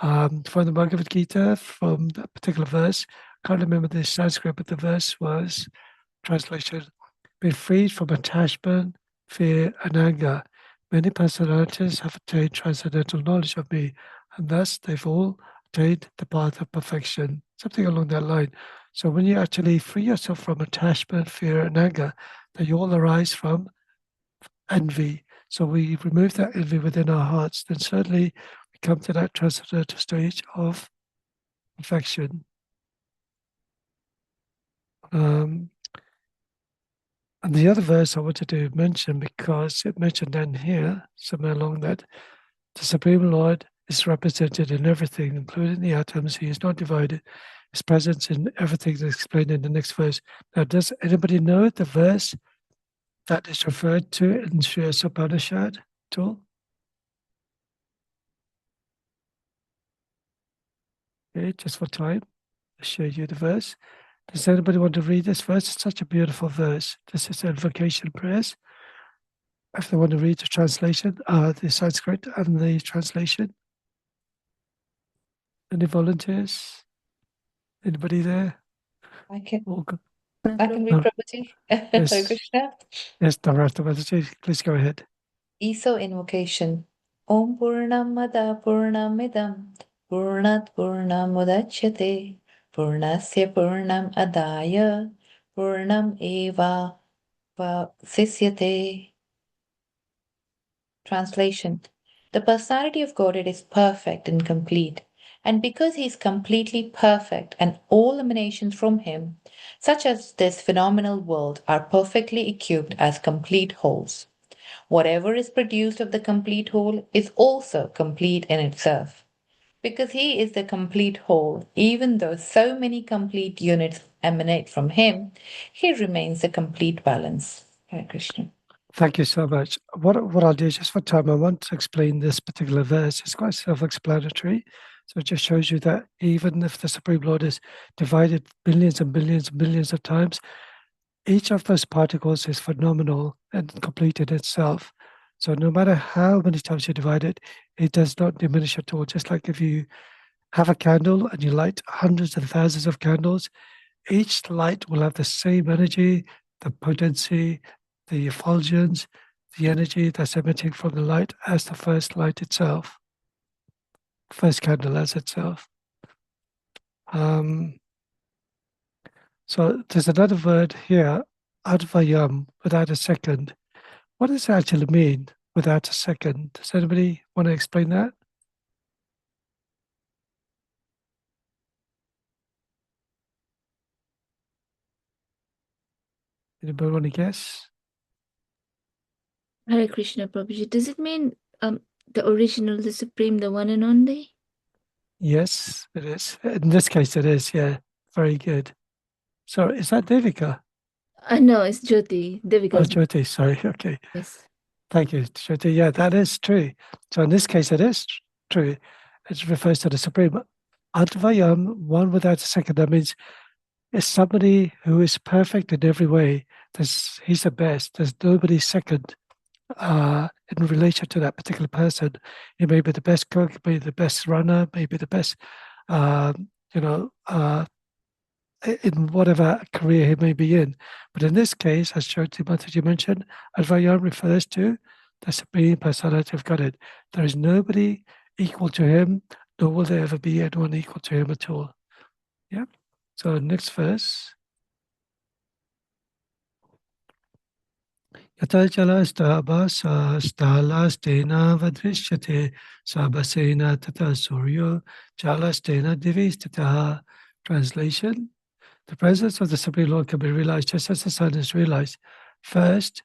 From the Bhagavad Gita, from that particular verse, I can't remember the Sanskrit, but the verse was translation: be freed from attachment, fear, and anger. Many personalities have attained transcendental knowledge of me, and thus they've all attained the path of perfection. Something along that line. So when you actually free yourself from attachment, fear, and anger, they all arise from envy. So we remove that envy within our hearts, then certainly we come to that transcendental stage of perfection. And the other verse I wanted to mention, because it mentioned down here, somewhere along that, the Supreme Lord is represented in everything, including the atoms. He is not divided. His presence in everything is explained in the next verse. Now, does anybody know the verse that is referred to in Sri Upanishad at all? Okay, just for time, I'll show you the verse. Does anybody want to read this verse? It's such a beautiful verse. This is invocation prayers. If they want to read the translation, the Sanskrit and the translation. Any volunteers? Anybody there? I can All good. read Oh, Prabhuji. Hare yes, Krishna. yes, Dharata Mataji, please go ahead. ESO invocation. Om Purnamada Purnamidam Purnat Purnamudachyate Purnasya Purnam Adaya Purnam Eva Sisyate. Translation. The personality of Godhead is perfect and complete, and because he is completely perfect and all emanations from him, such as this phenomenal world, are perfectly equipped as complete wholes. Whatever is produced of the complete whole is also complete in itself. Because he is the complete whole. Even though so many complete units emanate from him, he remains a complete balance. Hare Krishna. Thank you so much. What I'll do, just for time, I want to explain this particular verse. It's quite self-explanatory. So it just shows you that even if the Supreme Lord is divided billions and billions and billions of times, each of those particles is phenomenal and complete in itself. So no matter how many times you divide it, it does not diminish at all. Just like if you have a candle and you light hundreds and thousands of candles, each light will have the same energy, the potency, the effulgence, the energy that's emitting from the light as the first light itself, first candle as itself. So there's another word here, advayam, without a second. What does it actually mean, without a second? Does anybody want to explain that? Anybody want to guess? Hare Krishna Prabhuji. Does it mean the original, the supreme, the one and only? Yes, it is. In this case, it is. Yeah, very good. So is that Devika? No, it's Jyoti. Oh, Devika's. Jyoti, sorry. Okay. Yes. Thank you, Jyoti. Yeah, that is true. So in this case, it is true. It refers to the Supreme. Advayam, one without a second. That means it's somebody who is perfect in every way. He's the best. There's nobody second in relation to that particular person. He may be the best cook, maybe the best runner, maybe the best, in whatever career he may be in. But in this case, as Jyoti Mataji mentioned, Advayam refers to the Supreme Personality of Godhead. There is nobody equal to him, nor will there ever be anyone equal to him at all. Yeah. So next verse. Yata chala stala stena vadrishyate sabasena tata suryo chala stena divistataha. Translation: the presence of the Supreme Lord can be realized just as the sun is realized, first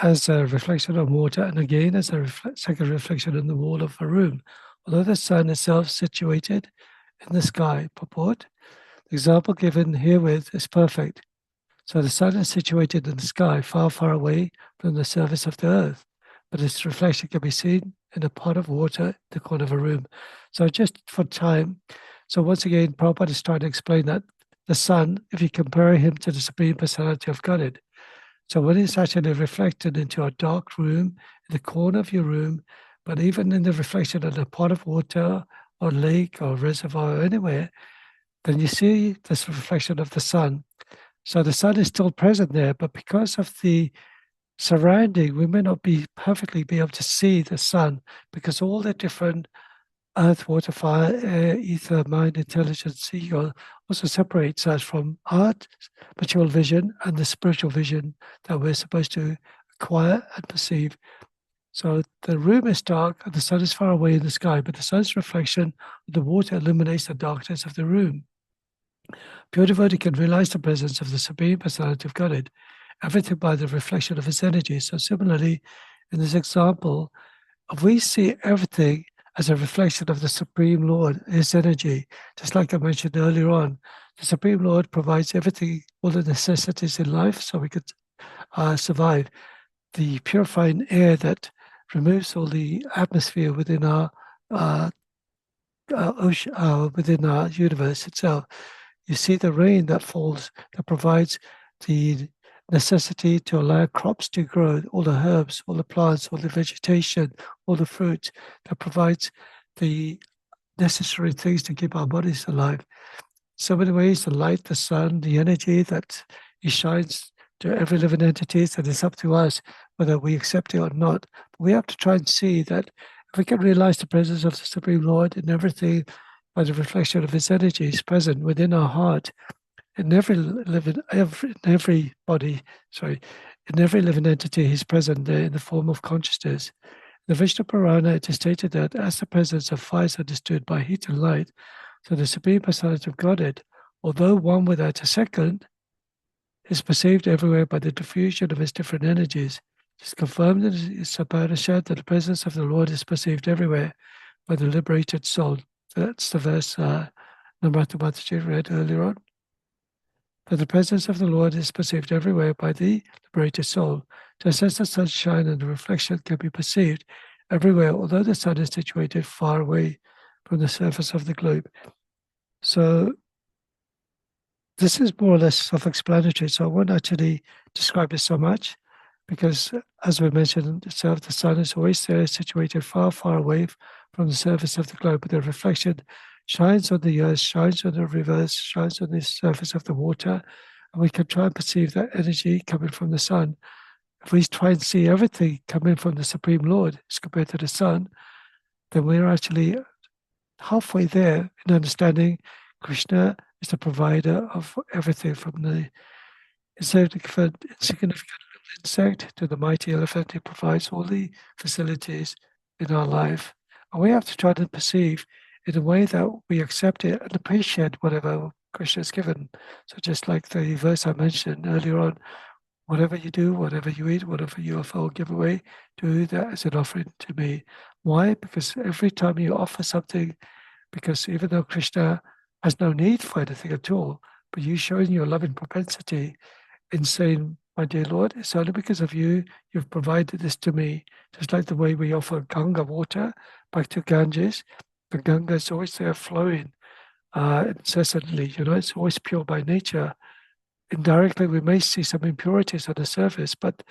as a reflection of water and again as a second reflection in the wall of a room, although the sun itself is situated in the sky. Purport: the example given herewith is perfect. So the sun is situated in the sky, far, far away from the surface of the earth, but its reflection can be seen in a pot of water in the corner of a room. So just for time, so once again, Prabhupada is trying to explain that the sun, if you compare him to the Supreme Personality of Godhead, so when it's actually reflected into a dark room, in the corner of your room, but even in the reflection of a pot of water or lake or reservoir or anywhere, then you see this reflection of the sun. So the sun is still present there, but because of the surrounding, we may not be perfectly be able to see the sun because all the different earth, water, fire, air, ether, mind, intelligence, ego also separates us from our material vision and the spiritual vision that we're supposed to acquire and perceive. So the room is dark and the sun is far away in the sky, but the sun's reflection of the water illuminates the darkness of the room. Pure devotee can realize the presence of the Supreme Personality of Godhead, everything by the reflection of his energy. So similarly, in this example, if we see everything as a reflection of the Supreme Lord, his energy, just like I mentioned earlier on, the Supreme Lord provides everything, all the necessities in life so we could survive. The purifying air that removes all the atmosphere within our ocean, within our universe itself. You see the rain that falls, that provides the necessity to allow crops to grow, all the herbs, all the plants, all the vegetation, all the fruits, that provides the necessary things to keep our bodies alive. So many ways, the light, the sun, the energy that he shines to every living entity, that it's up to us whether we accept it or not. But we have to try and see that if we can realize the presence of the Supreme Lord in everything, by the reflection of his energy is present within our heart, in every living entity, he's present there in the form of consciousness. In the Vishnu Purana, it is stated that as the presence of fire is understood by heat and light, so the Supreme Personality of Godhead, although one without a second, is perceived everywhere by the diffusion of his different energies. It is confirmed in Upanishad that the presence of the Lord is perceived everywhere by the liberated soul. That's the verse Namrata Mataji read earlier on. But the presence of the Lord is perceived everywhere by the liberated soul, just as the sunshine and the reflection can be perceived everywhere, although the sun is situated far away from the surface of the globe. So this is more or less self-explanatory, so I won't actually describe it so much, because as we mentioned itself, the sun is always there, situated far, far away from the surface of the globe, but the reflection shines on the earth, shines on the rivers, shines on the surface of the water, and we can try and perceive that energy coming from the sun. If we try and see everything coming from the Supreme Lord as compared to the sun, then we're actually halfway there in understanding Krishna is the provider of everything, from the insignificant little insect to the mighty elephant. He provides all the facilities in our life. And we have to try to perceive in a way that we accept it and appreciate whatever Krishna has given. So just like the verse I mentioned earlier on, whatever you do, whatever you eat, whatever you offer or give away, do that as an offering to me. Why? Because every time you offer something, because even though Krishna has no need for anything at all, but you showing your loving propensity in saying, my dear Lord, it's only because of you, you've provided this to me. Just like the way we offer Ganga water back to Ganges, the Ganga is always there flowing incessantly, it's always pure by nature. Indirectly, we may see some impurities on the surface, but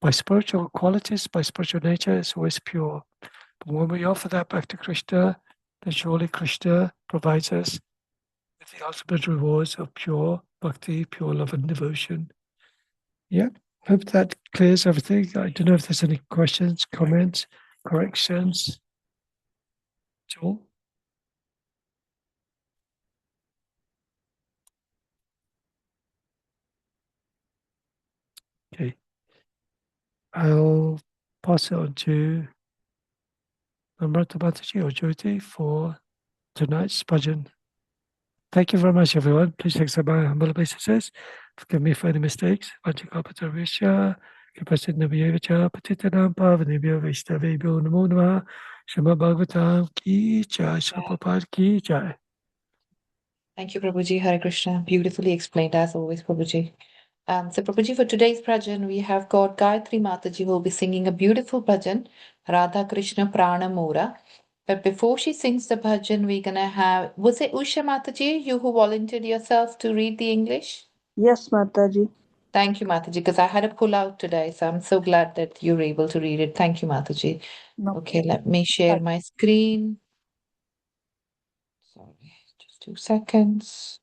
by spiritual qualities, by spiritual nature, it's always pure. But when we offer that back to Krishna, then surely Krishna provides us with the ultimate rewards of pure bhakti, pure love and devotion. Yeah, hope that clears everything. I don't know if there's any questions, comments, corrections at all. Okay, I'll pass it on to Namrata Mataji or Jyoti for tonight's bhajan. Thank you very much, everyone. Please accept my humble obeisances. Forgive me for any mistakes. Vanchakapatarisha, Kipasidnaviyevacha, Patitanam Pavanibhyo Vaishnavibhyo Namo Namah. Srimad Bhagavatam Ki Jai, Srila Prabhupada Ki Jai. Thank you, Prabhuji. Hare Krishna. Beautifully explained as always, Prabhuji. So, Prabhuji, for today's bhajan, we have got Gayatri Mataji who will be singing a beautiful bhajan, Radha Krishna Prana Mora. But before she sings the bhajan, we're going to have, was it Usha Mataji, you who volunteered yourself to read the English? Yes, Mataji. Thank you, Mataji, because I had a pull out today, so I'm so glad that you're able to read it. Thank you, Mataji. No. Okay, let me share my screen. Sorry, just 2 seconds.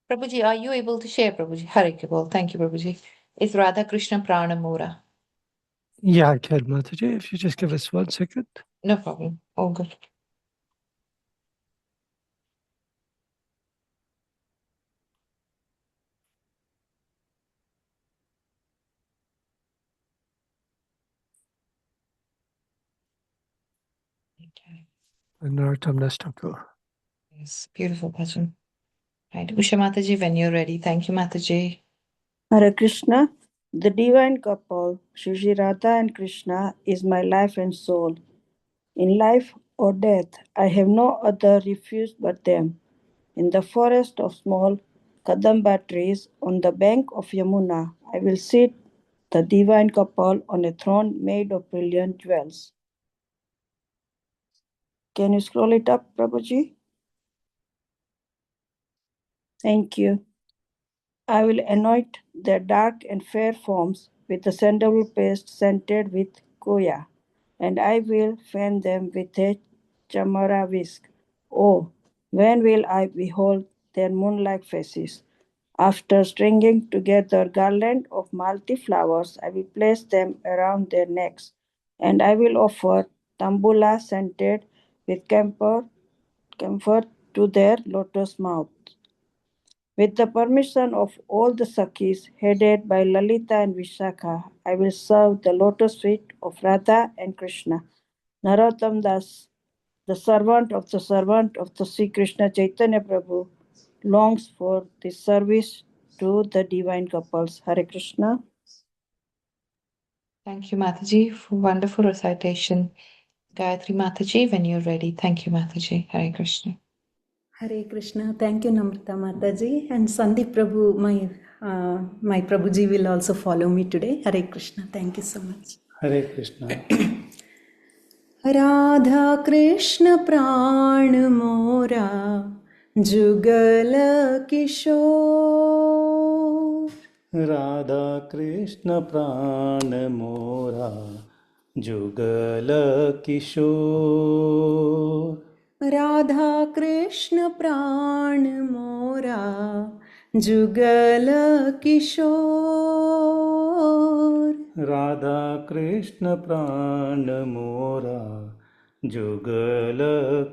Prabhuji, are you able to share, Prabhuji? Hare Krishna. Thank you, Prabhuji. It's Radha Krishna Prana Mora. Yeah, I can, Mataji. If you just give us 1 second. No problem. All good. Okay. And Narottam Das Thakur. Yes, beautiful bhajan. Right. Usha Mataji, when you're ready. Thank you, Mataji. Hare Krishna, the divine couple, Shri Radha and Krishna, is my life and soul. In life or death, I have no other refuge but them. In the forest of small Kadamba trees on the bank of Yamuna, I will sit the divine couple on a throne made of brilliant jewels. Can you scroll it up, Prabhuji? Thank you. I will anoint their dark and fair forms with the sandalwood paste scented with koya, and I will fan them with a chamara whisk. Oh, when will I behold their moon-like faces? After stringing together garland of multi flowers, I will place them around their necks, and I will offer tambula scented with camphor to their lotus mouths. With the permission of all the Sakhis, headed by Lalita and Vishakha, I will serve the lotus feet of Radha and Krishna. Narottam Das, the servant of the Sri Krishna Chaitanya Prabhu, longs for this service to the divine couples. Hare Krishna. Thank you, Mataji, for wonderful recitation. Gayatri Mataji, when you're ready. Thank you, Mataji. Hare Krishna. Hare Krishna. Thank you, Namrata Mataji. And Sandeep Prabhu, my Prabhuji will also follow me today. Hare Krishna. Thank you so much. Hare Krishna. Radha Krishna प्राण मोरा जुगल किशोर राधा कृष्ण प्राण मोरा जुगल किशोर राधा कृष्ण प्राण मोरा जुगल किशोर राधा कृष्ण प्राण मोरा जुगल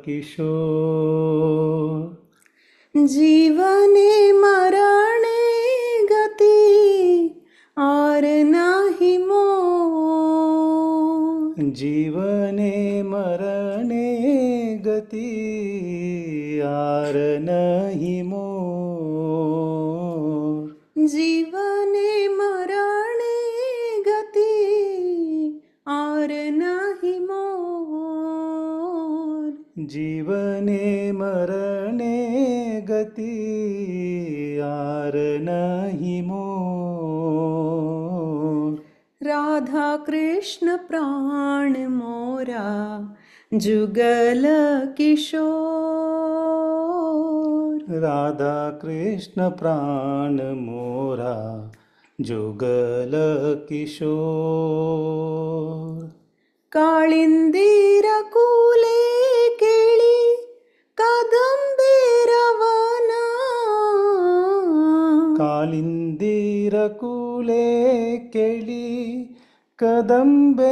किशोर जीवने मरणे गति और नाही मोर जीवने मरणे गति आर नहीं मोर जीवने मरणे गति और नाही मोर जीवने मरणे गति आर नहीं मोर राधा कृष्ण प्राण मोरा जुगल किशोर राधा कृष्ण प्राण मोरा जुगल किशोर काळिंदीर कुले केळी कदंबीर वना कालिंदीर कुले केळी कदंबेरवना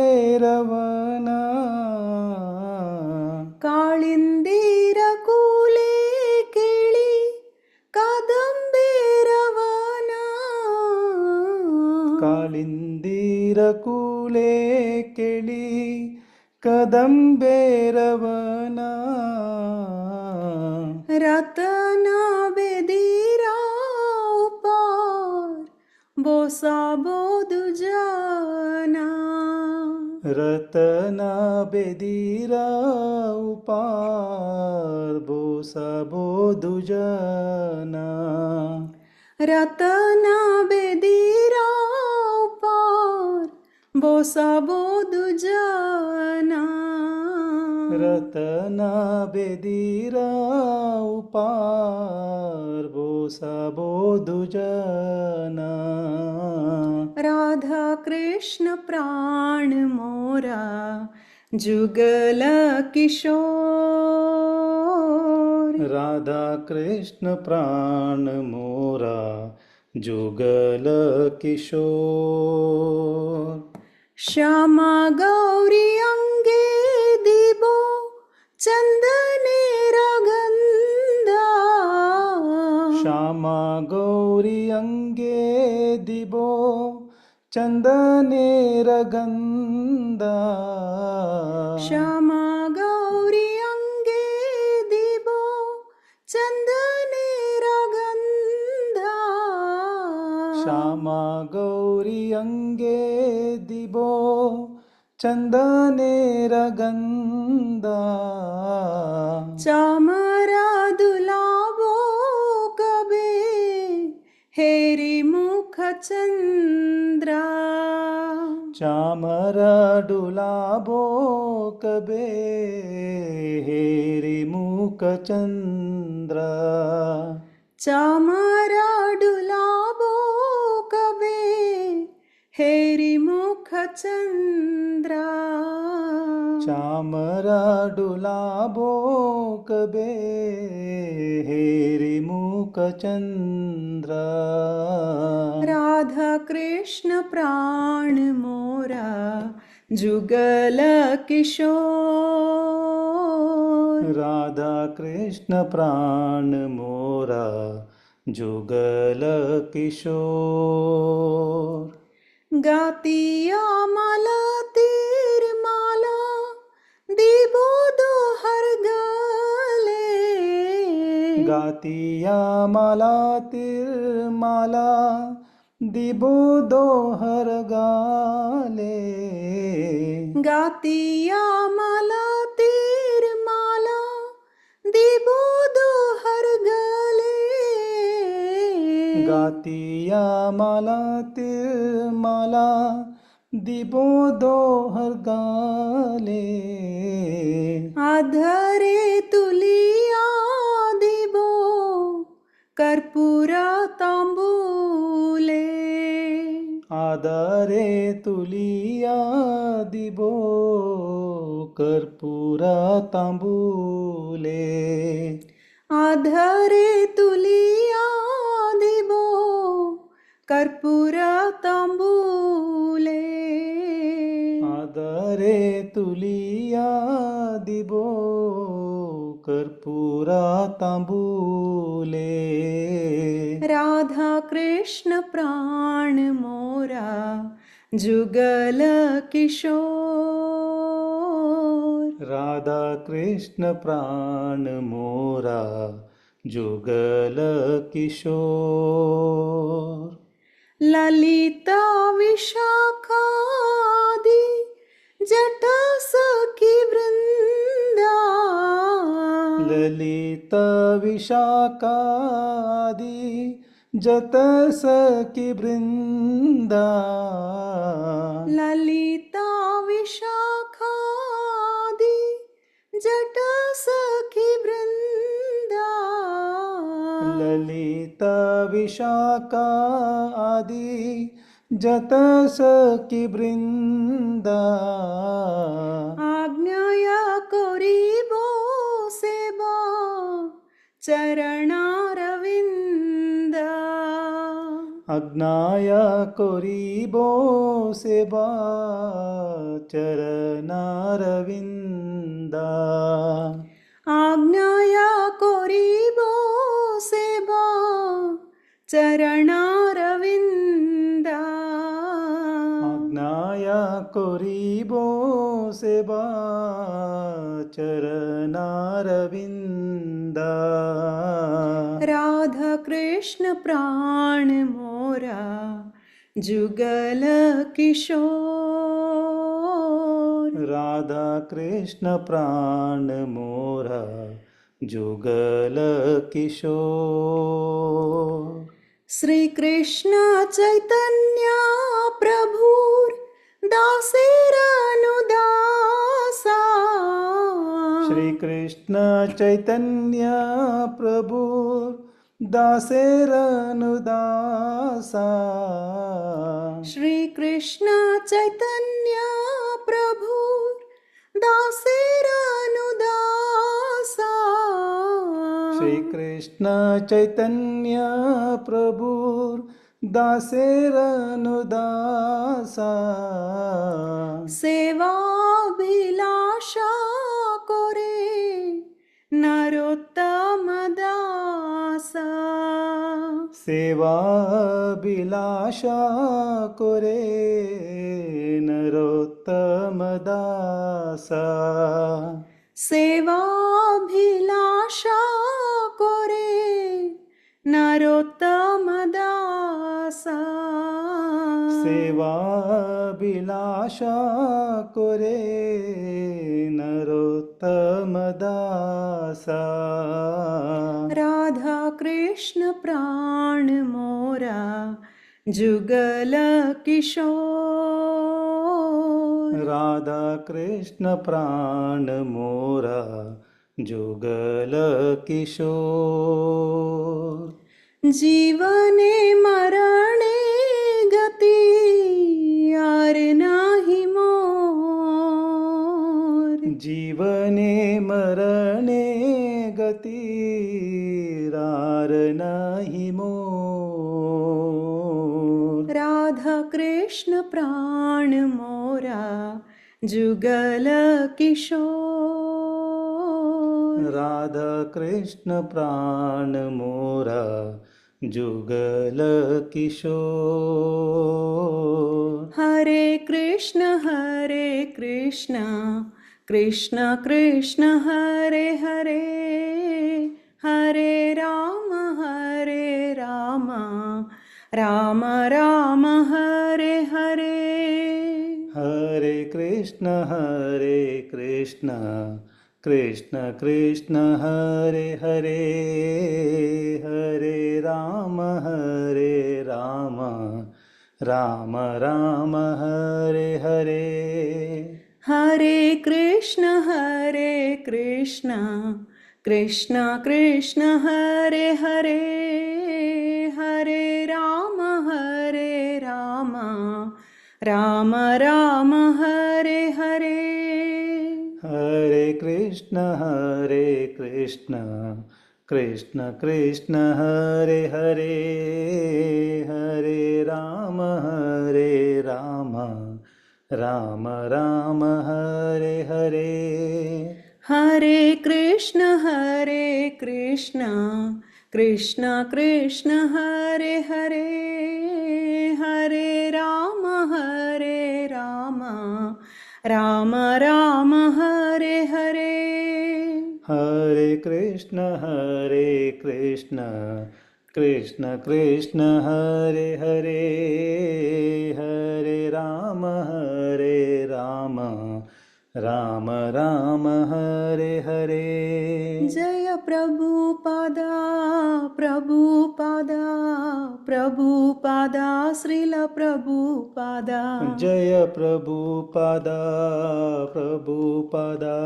काळिंदीर कुले केळी कदंबीर वना कालिंदीर कुले केळी कदंबेरवना रतना बेदीरा उपार बोसा बोधु जाना रतना बेदीरा उपार बोसा बोधुजना रतना बेदीरा उपार बोसा बोधु जाना रतना बेदीरा उपार बोसा बोधुजना राधा कृष्ण प्राण मोरा जुगल किशोर राधा कृष्ण प्राण मोरा जुगल किशोर श्यामा गौरी अंगे दीबो चंदने रगंधा श्यामा गौरी अंगे दिबो चंदने रगंदा श्यामा गौरी अंगे दीबो चंदने रगंधा श्यामा गौरी अंगे दिबो चंदने रगंदा चामरा दुलाबो कबे हेरी मुख चंद्रा चामरा डुलाबो कबे हेरी मुख चंद्र चामरा डुलाबो कबे हेरी मुख चंद्रा चामरा डुलाबो कबे हेरी मुख चंद्र राधा कृष्ण प्राण मोरा जुगल किशोर राधा कृष्ण प्राण मोरा जुगल किशोर गातिया माला तीर माला दीबो दोहर गले गातिया माला तिरमाला दिबो दोहर गाले गातिया माला तीर माला दिबो दोहर गले गातिया माला तिर माला दिबो दोहर गाले आधरे तुलिया दिबो कर्पूर तांबूले आदरे तुलिया दिबो कर्पूर तांबूले आधरे तुलिया दिबो कर्पूर तांबूले आदरे तुलिया दिबो कर्पूर तांबूले राधा कृष्ण प्राण मोरा जुगल किशोर राधा कृष्ण प्राण मोरा जुगल किशोर ललिता विशाखादि जटा सखी वृंदा ललिता विशाखादि जत सखी वृंदा ललिता विशाखादि जटा सखी वृंदा ललिता विशाखा आदि जत सखी वृंदा आज्ञाया करिबो सेवा चरणारविंद अज्ञाया करिबो सेवा चरणारविंदा आज्ञाया करिबो सेवा चरणारविंद आज्ञाया करिबो सेवा चरणारविंदा राधा कृष्ण प्राण मोरा जुगल किशोर राधा कृष्ण प्राण मोरा जुगल किशोर श्री कृष्ण चैतन्य प्रभुर दासेरनुदासा श्री कृष्ण चैतन्य प्रभु दासेरनुदासा श्री कृष्ण चैतन्य प्रभु दासेरनुदासा श्री कृष्ण चैतन्य प्रभु दासेरनुदासा सेवाभिलाषा करे नरोत्तम दासा सेवाभिलाषा करे नरोत्तम दासा सेवाभिलाषा करे नरोत्तम दासा सेवाभिलाषा करे नरोत्तम दासा राधा कृष्ण प्राण मोरा जुगल किशोर राधा कृष्ण प्राण मोरा जुगल किशोर जीवने मरणे गति यार नाही मोर जीवने मरणे गती रार नाही मोर राधा कृष्ण प्राण मोरा जुगल किशोर राधा कृष्ण प्राण मोरा जुगल किशोर हरे Krishna Krishna Krishna Hare Hare Hare Ram Ram Ram Krishna Krishna Krishna Hare Hare Hare Rama Rama Rama Hare Hare. Hare Krishna Krishna Krishna Hare Hare Hare Rama Rama Rama Hare Hare. Hare Krishna Krishna Krishna Hare Hare Hare Rama Rama Rama Hare Hare. Hare Krishna Krishna Krishna Hare Hare Hare Rama Rama Rama Hare Hare. Hare Krishna Krishna Krishna Hare Hare Hare Rama Rama Rama Hare Hare. Jaya Prabhupada Prabhupada Prabhupada Srila Prabhupada. Jaya Prabhupada Prabhupada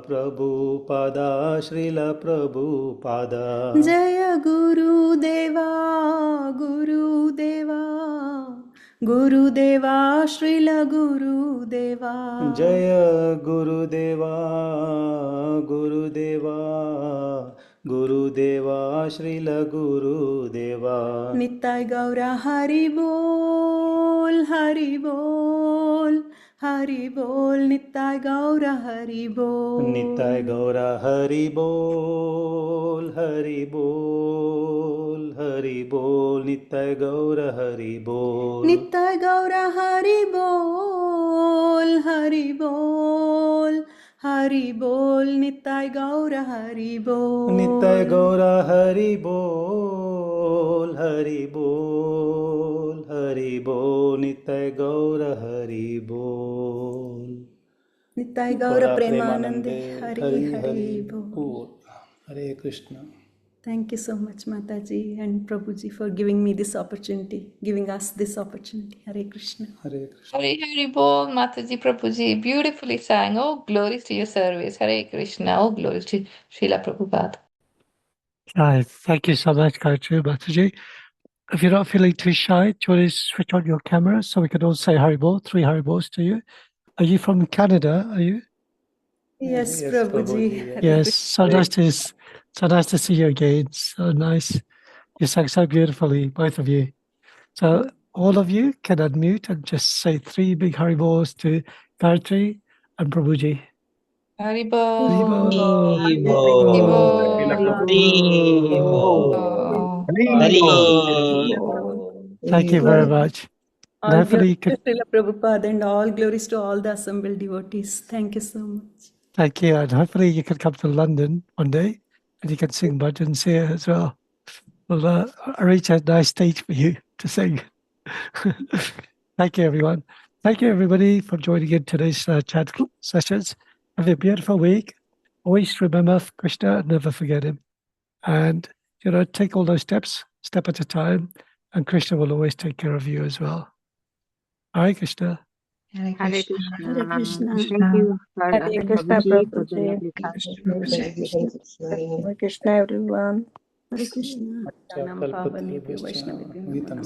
Prabhupada Srila Prabhupada. Jaya Guru Deva Guru Deva Guru Deva Srila Guru Deva. Jaya Guru Deva Guru Deva Guru Deva Srila Guru Deva. Nittai Gaura Hari Bol Hari Bol Hari Bol Nittai Gaura Hari Bol. Nittai Gaura Hari Bol Hari Bol Hari Bol Nittai Gaura Hari Bol. Nittai Gaura Hari Bol Hari Bol Hari Bol Nittai Gaura Hari Bol. Nittai Gaura Hari Bol Hari Bol Hari Bol Nittai Gaura Hari Bol. Nittai Gaura Premanande Hari Hari Bol. Hare Krishna. Thank you so much, Mataji and Prabhuji, for giving me this opportunity, giving us this opportunity. Hare Krishna. Hare Krishna. Hari Hari Bol, Mataji Prabhuji, beautifully sang. Oh, glories to your service. Hare Krishna. Oh, glories to Srila Prabhupada. Thank you so much, Gayatri Mataji. If you're not feeling too shy, do you want to switch on your camera so we can all say Haribol, 3 Haribols to you? Are you from Canada? Are you? Yes, Yes, Prabhuji. Prabhuji, Hare Yes, Krishna. so nice to see you again. So nice. You sang so beautifully, both of you. So all of you can unmute and just say 3 big Haribols to Gayatri and Prabhuji. Haribol. Thank you very much. And All hopefully you glories could, to Srila Prabhupada and all glories to all the assembled devotees. Thank you so much. thank you. And hopefully you can come to London one day and you can sing bhajans here as well. We'll arrange a nice stage for you to sing. Thank you, everyone. Thank you, everybody, for joining in today's chat sessions. Have a beautiful week. Always remember Krishna and never forget him. And, take all those steps, step at a time, and Krishna will always take care of you as well. Hare Krishna. Hare Hare Krishna. Krishna. Hare Krishna. Thank you, Hare Krishna, Prabhuji, for the Prabhuji. lovely class. Hare Krishna, everyone. Hare Krishna. Kalpatarubyascha, Vitam